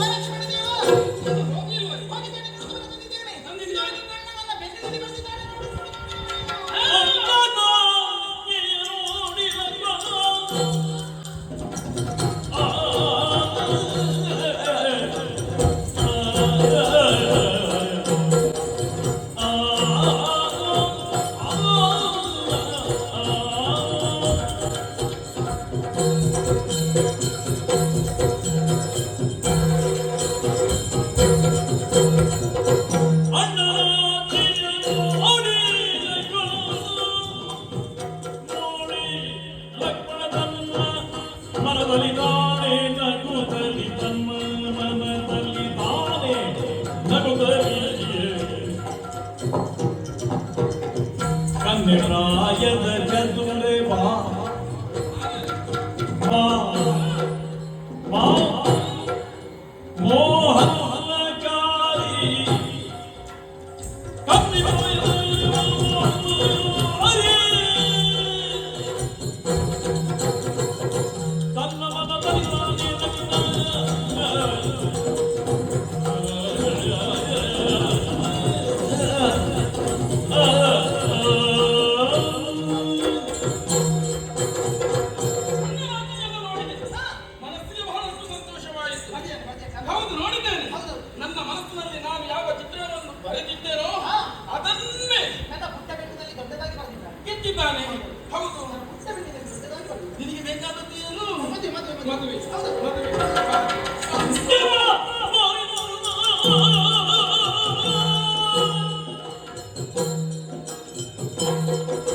ಲಕ್ಷ್ಮಣ ದೇವ ಹೋಗಿದ್ದೇನೆ, ಗುರುತುವನ್ನು ತಂದಿದ್ದೇನೆ. ನನ್ನ ಬೆನ್ನಿನಲ್ಲಿ ಬಂದಿದ್ದಾನೆ. ಕನ್ನಡಾಯದ ಚದುರೆ ಬಾ ಮೋಹನಕಾರಿ ತನ್ನ ಮನದಲ್ಲಿ ಮನಸ್ಸಿಗೆ ಬಹಳಷ್ಟು ಸಂತೋಷವಾಯಿತು. ಹೌದು, ನೋಡಿದ್ದೇನೆ. ನನ್ನ ಮನಸ್ಸಿನಲ್ಲಿ ನಾನು ಯಾವ ಚಿತ್ರಣವನ್ನು ಬರೆದಿದ್ದೇನೋ ಅದನ್ನೇ ನನ್ನ ಪುಟ್ಟ ಬೆಟ್ಟದಲ್ಲಿ ದೊಡ್ಡದಾಗಿ ಬಂದಿದ್ದಾನೆ. ಗೆದ್ದಿದ್ದಾನೆ. ಹೌದು. ಪುಟ್ಟ ಬೆಟ್ಟದಲ್ಲಿ ದೊಡ್ಡದಾಗಿ ಬಂದಿದ್ದಾನೆ. ನಿನಗೆ ಬೇಕಾದದ್ದು ಏನು? ಮದುವೆ ಮದುವೆ ಮದುವೆ. ಮದುವೆ. ಮದುವೆ.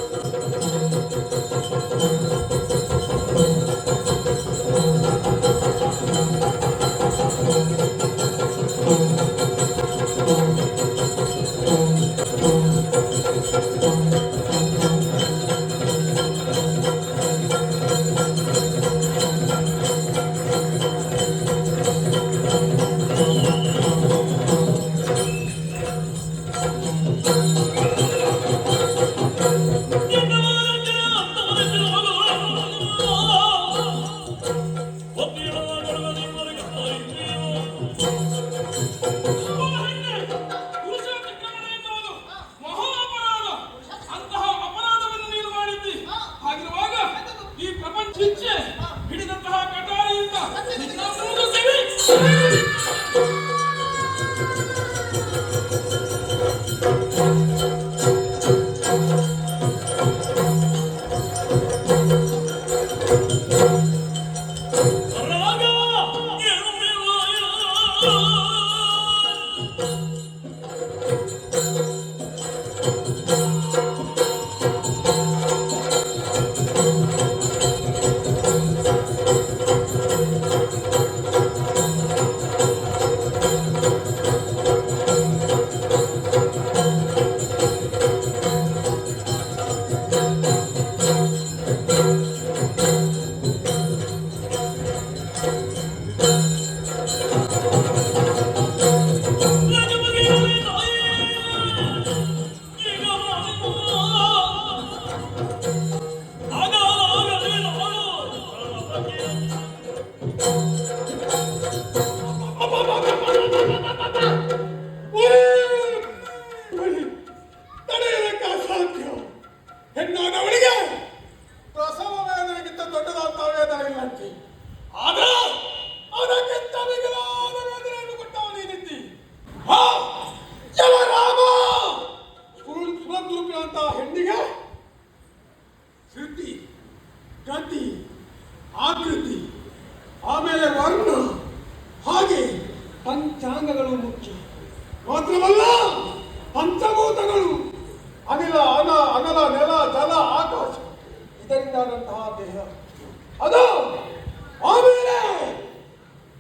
ಹೆಣ್ಣಾದವಳಿಗೆ ಪ್ರಸವ ವೇದನೆಗಿಂತ ದೊಡ್ಡದಾದ ವೇದನೆ ಇಲ್ಲಂತೆ. ಆದ್ರೆ ಅದಕ್ಕಿಂತ ಮಿಗಿಲಾದ ವೇದನೆಯನ್ನು ಕೊಟ್ಟವ ನೀನಿದ್ದಿ. ರಾಮ ಸುರದ್ರೂಪಿನಂತ ಹೆಣ್ಣಿಗೆ ಶ್ರುತಿ, ಗತಿ, ಆಕೃತಿ, ಆಮೇಲೆ ವರ್ಣ, ಹಾಗೆ ಪಂಚಾಂಗಗಳು ಮುಖ್ಯ. ಮಾತ್ರವಲ್ಲ ಪಂಚಭೂತಗಳು, ಅನಿಲ, ಅನಲ, ನೆಲ, ಜಲ, ಆಕಾಶ, ಇದರಿಂದಾದಂತಹ ದೇಹ ಅದು. ಆಮೇಲೆ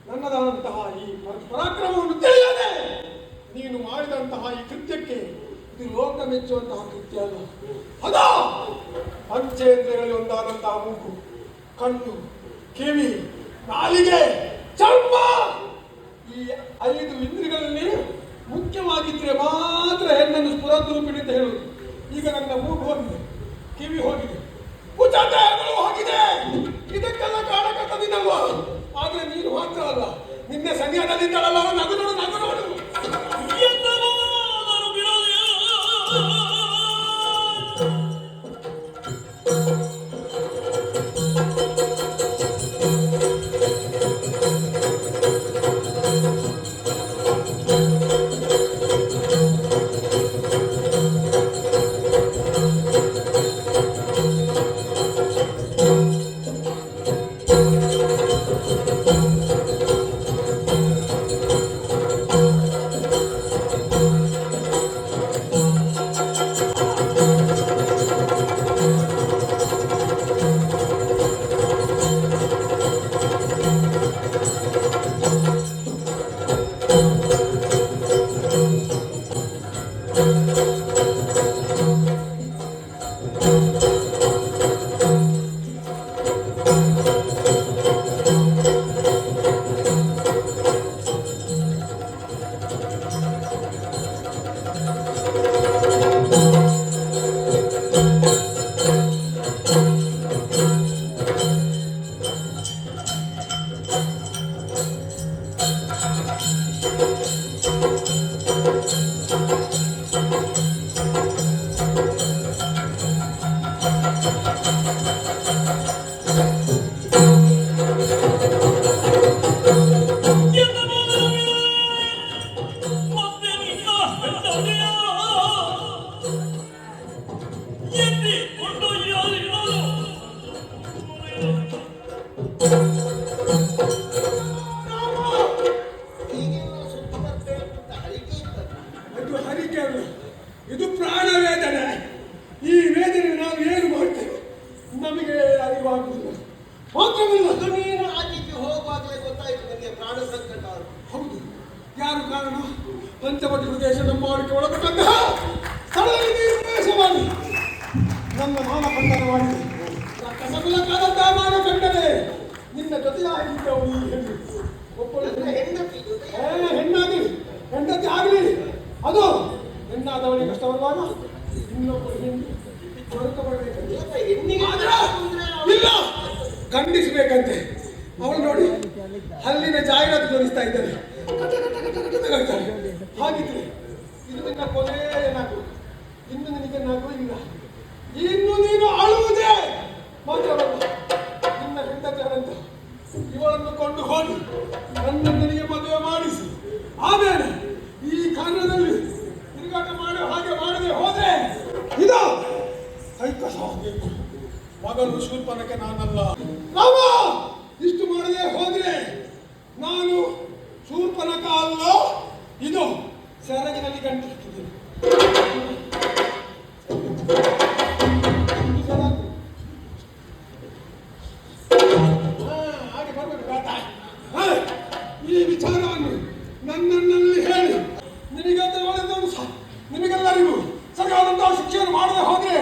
ನನ್ನದಾದಂತಹ ಈ ಪರಾಕ್ರಮವನ್ನು ತಿಳಿಯದೆ ನೀನು ಮಾಡಿದಂತಹ ಈ ಕೃತ್ಯಕ್ಕೆ ಇದು ಲೋಕ ಮೆಚ್ಚುವಂತಹ ಕೃತ್ಯ ಅಲ್ಲ. ಅದು ಪಂಚೇಂದ್ರಿಯಗಳಲ್ಲಿ ಒಂದಾದಂತಹ ಮೂಗು, ಕಣ್ಣು, ಕಿವಿ, ನಾಲಿಗೆ, ಚರ್ಮ, ಈ 5 ಇಂದ್ರಿಯಗಳಲ್ಲಿ ಮುಖ್ಯವಾಗಿದ್ರೆ ಮಾತ್ರ ಹೆಣ್ಣನ್ನು ಸ್ಫುರದ್ರೂಪಿಣಿ ಅಂತ ಹೇಳುವುದು. ಈಗ ನನ್ನ ಮೂಗು ಹೋಗಿದೆ, ಕಿವಿ ಹೋಗಿದೆ, ಕುಚದೇಹಗಳು ಹೋಗಿದೆ, ಇದಕ್ಕೆಲ್ಲ ಕಾರಣಕರ್ತ ನೀನಲ್ವ. ಆದ್ರೆ ನೀನು ಮಾತ್ರ ಅಲ್ಲ, ನಿನ್ನ ಸನ್ಯಾಸದಿಂದಳಲ್ಲ. ನಗು ನೋಡು, ನಗು ನೋಡು. ಇದು ಪ್ರಾಣ ವೇದನೆ. ಈ ವೇದನೆ ನಾವು ಏನು ಮಾಡ್ತೇವೆ ನಮಗೆ ಅರಿವಾಗುವುದಿಲ್ಲ. ಮಾತ್ರವಲ್ಲ, ನೀನು ಆಚೆಗೆ ಹೋಗುವಾಗಲೇ ಗೊತ್ತಾಯ್ತು ನನಗೆ ಪ್ರಾಣ ಸಂಕಟ. ಹೌದು, ಯಾರು ಕಾರಣ? ಪಂಚವಟಿ ಪ್ರದೇಶ ನಮ್ಮ ಆಳಿಕೆ ಒಳಪಟ್ಟಂತಹ ಸ್ಥಳದಲ್ಲಿ ನೀರು ಪ್ರವೇಶ ಮಾಡಿ ನನ್ನ ಮಾನ ಖಂಡನ ಮಾಡಿ ರಕ್ಕಸಗುಲಕ್ಕಾದಂತಹ ಮಾನ ಖಂಡನೆ ನಿನ್ನ ಜೊತೆಯಾಗಿದ್ದವಳು ಈ ಹೆಣ್ಣು. ಒಬ್ಬಳು ಹೆಂಡತಿ ಹೆಣ್ಣಾಗಿ ಹೆಂಡತಿ ಆಗಲಿ, ಅದು ಹೆಣ್ಣಾದವಳಿಗೆ ಕಷ್ಟ ಬರುವಾಗ ಇನ್ನೊಬ್ಬಳು ಹೆಣ್ಣು ಹೊರತುಪಡಬೇಕಂತೆ. ಹೆಣ್ಣಿಗೆ ಇಲ್ಲ, ಖಂಡಿಸಬೇಕಂತೆ. ಅವಳು ನೋಡಿ ಹಲ್ಲಿನ ಜಾಹೀರಾತು ತೋರಿಸ್ತಾ ಇದ್ದಾನೆ. ಹಾಗಿದ್ರೆ ಇದು ನಿನ್ನ ಕೊನೆಯ ನಾಗು, ಇನ್ನು ನಿನಗೆ ನಾಗು ಇಲ್ಲ. ಇನ್ನು ನೀನು ಆಳುವುದೇ ಮಾತ್ರವಲ್ಲ, ನಿನ್ನ ಹೆಂಡತಿಯರಂತ ಇವಳನ್ನು ಕೊಂಡು ಹೋಗಿ ನನ್ನ ನಿನಗೆ ಮದುವೆ ಮಾಡಿಸಿ ಆಮೇಲೆ ಈ ಕಾರಣದಲ್ಲಿ ತಿರುಗಾಟ ಮಾಡೋ ಹಾಗೆ ಮಾಡದೆ ಹೋದ್ರೆ ಇದು ಕೈಕಸ ಆಗಬೇಕು. ಮಗನು ಶೂರ್ಪನಕ್ಕೆ ನಾನಲ್ಲ. ರಾಮ, ಇಷ್ಟು ಮಾಡದೆ ಹೋದ್ರೆ ನಾನು ಶೂರ್ಪನಕ ಅಲ್ಲ, ಇದು ಸೆರಗಿನಲ್ಲಿ ಗಂಟಿರ್ತದೆ. ಹಾಗೆ ಬರ್ಬೇಕು. ಈ ವಿಚಾರವನ್ನು ನನ್ನಲ್ಲಿ ಹೇಳಿ ನಿಮಗೆಲ್ಲರಿಗೂ ಸರಿಯಾದಂತಹ ಶಿಕ್ಷೆಯನ್ನು ಮಾಡದೆ ಹೋದ್ರೆ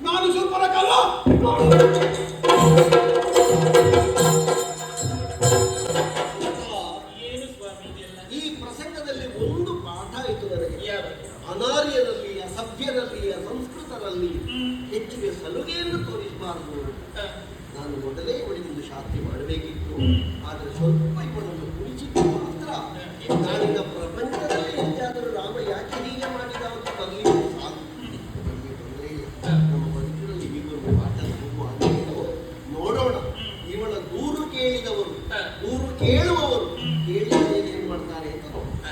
ನಾನು ಶೂರ್ಪನಕಲ್ಲ. ಈ ಪ್ರಸಂಗದಲ್ಲಿ ಒಂದು ಪಾಠ ಆಯಿತು ನನಗೆ. ಅನಾರ್ಯರಲ್ಲಿ, ಅಸಭ್ಯರಲ್ಲಿ, ಅಸಂಸ್ಕೃತರಲ್ಲಿ ಹೆಚ್ಚಿಗೆ ಸಲುಗೆಯನ್ನು ತೋರಿಸಬಾರದು. ನಾನು ಮೊದಲೇ ಇವಳಿಗೊಂದು ಶಾಸ್ತಿ ಮಾಡಬೇಕಿತ್ತು. ಆದರೆ ಸ್ವಲ್ಪ ಇವಳನ್ನು ಕುಡಿಸಿದ್ದು ಮಾತ್ರ ನಾಳಿನ ಪ್ರಪಂಚದಲ್ಲಿ ಹೆಚ್ಚಾದರೂ ರಾಮ ಯಾಕೆ ಹೀಗೆ ಮಾಡಿದ ಅಂತ ಬರಲಿ ಸಾಕು. ನಮಗೆ ತೊಂದರೆ ಇಲ್ಲ. ನಮ್ಮ ಬದುಕಿನಲ್ಲಿ ಕೇಳಿ ಹೇಗೆ ಏನ್ ಮಾಡ್ತಾರೆ ಅಂತ ನೋಡಿ.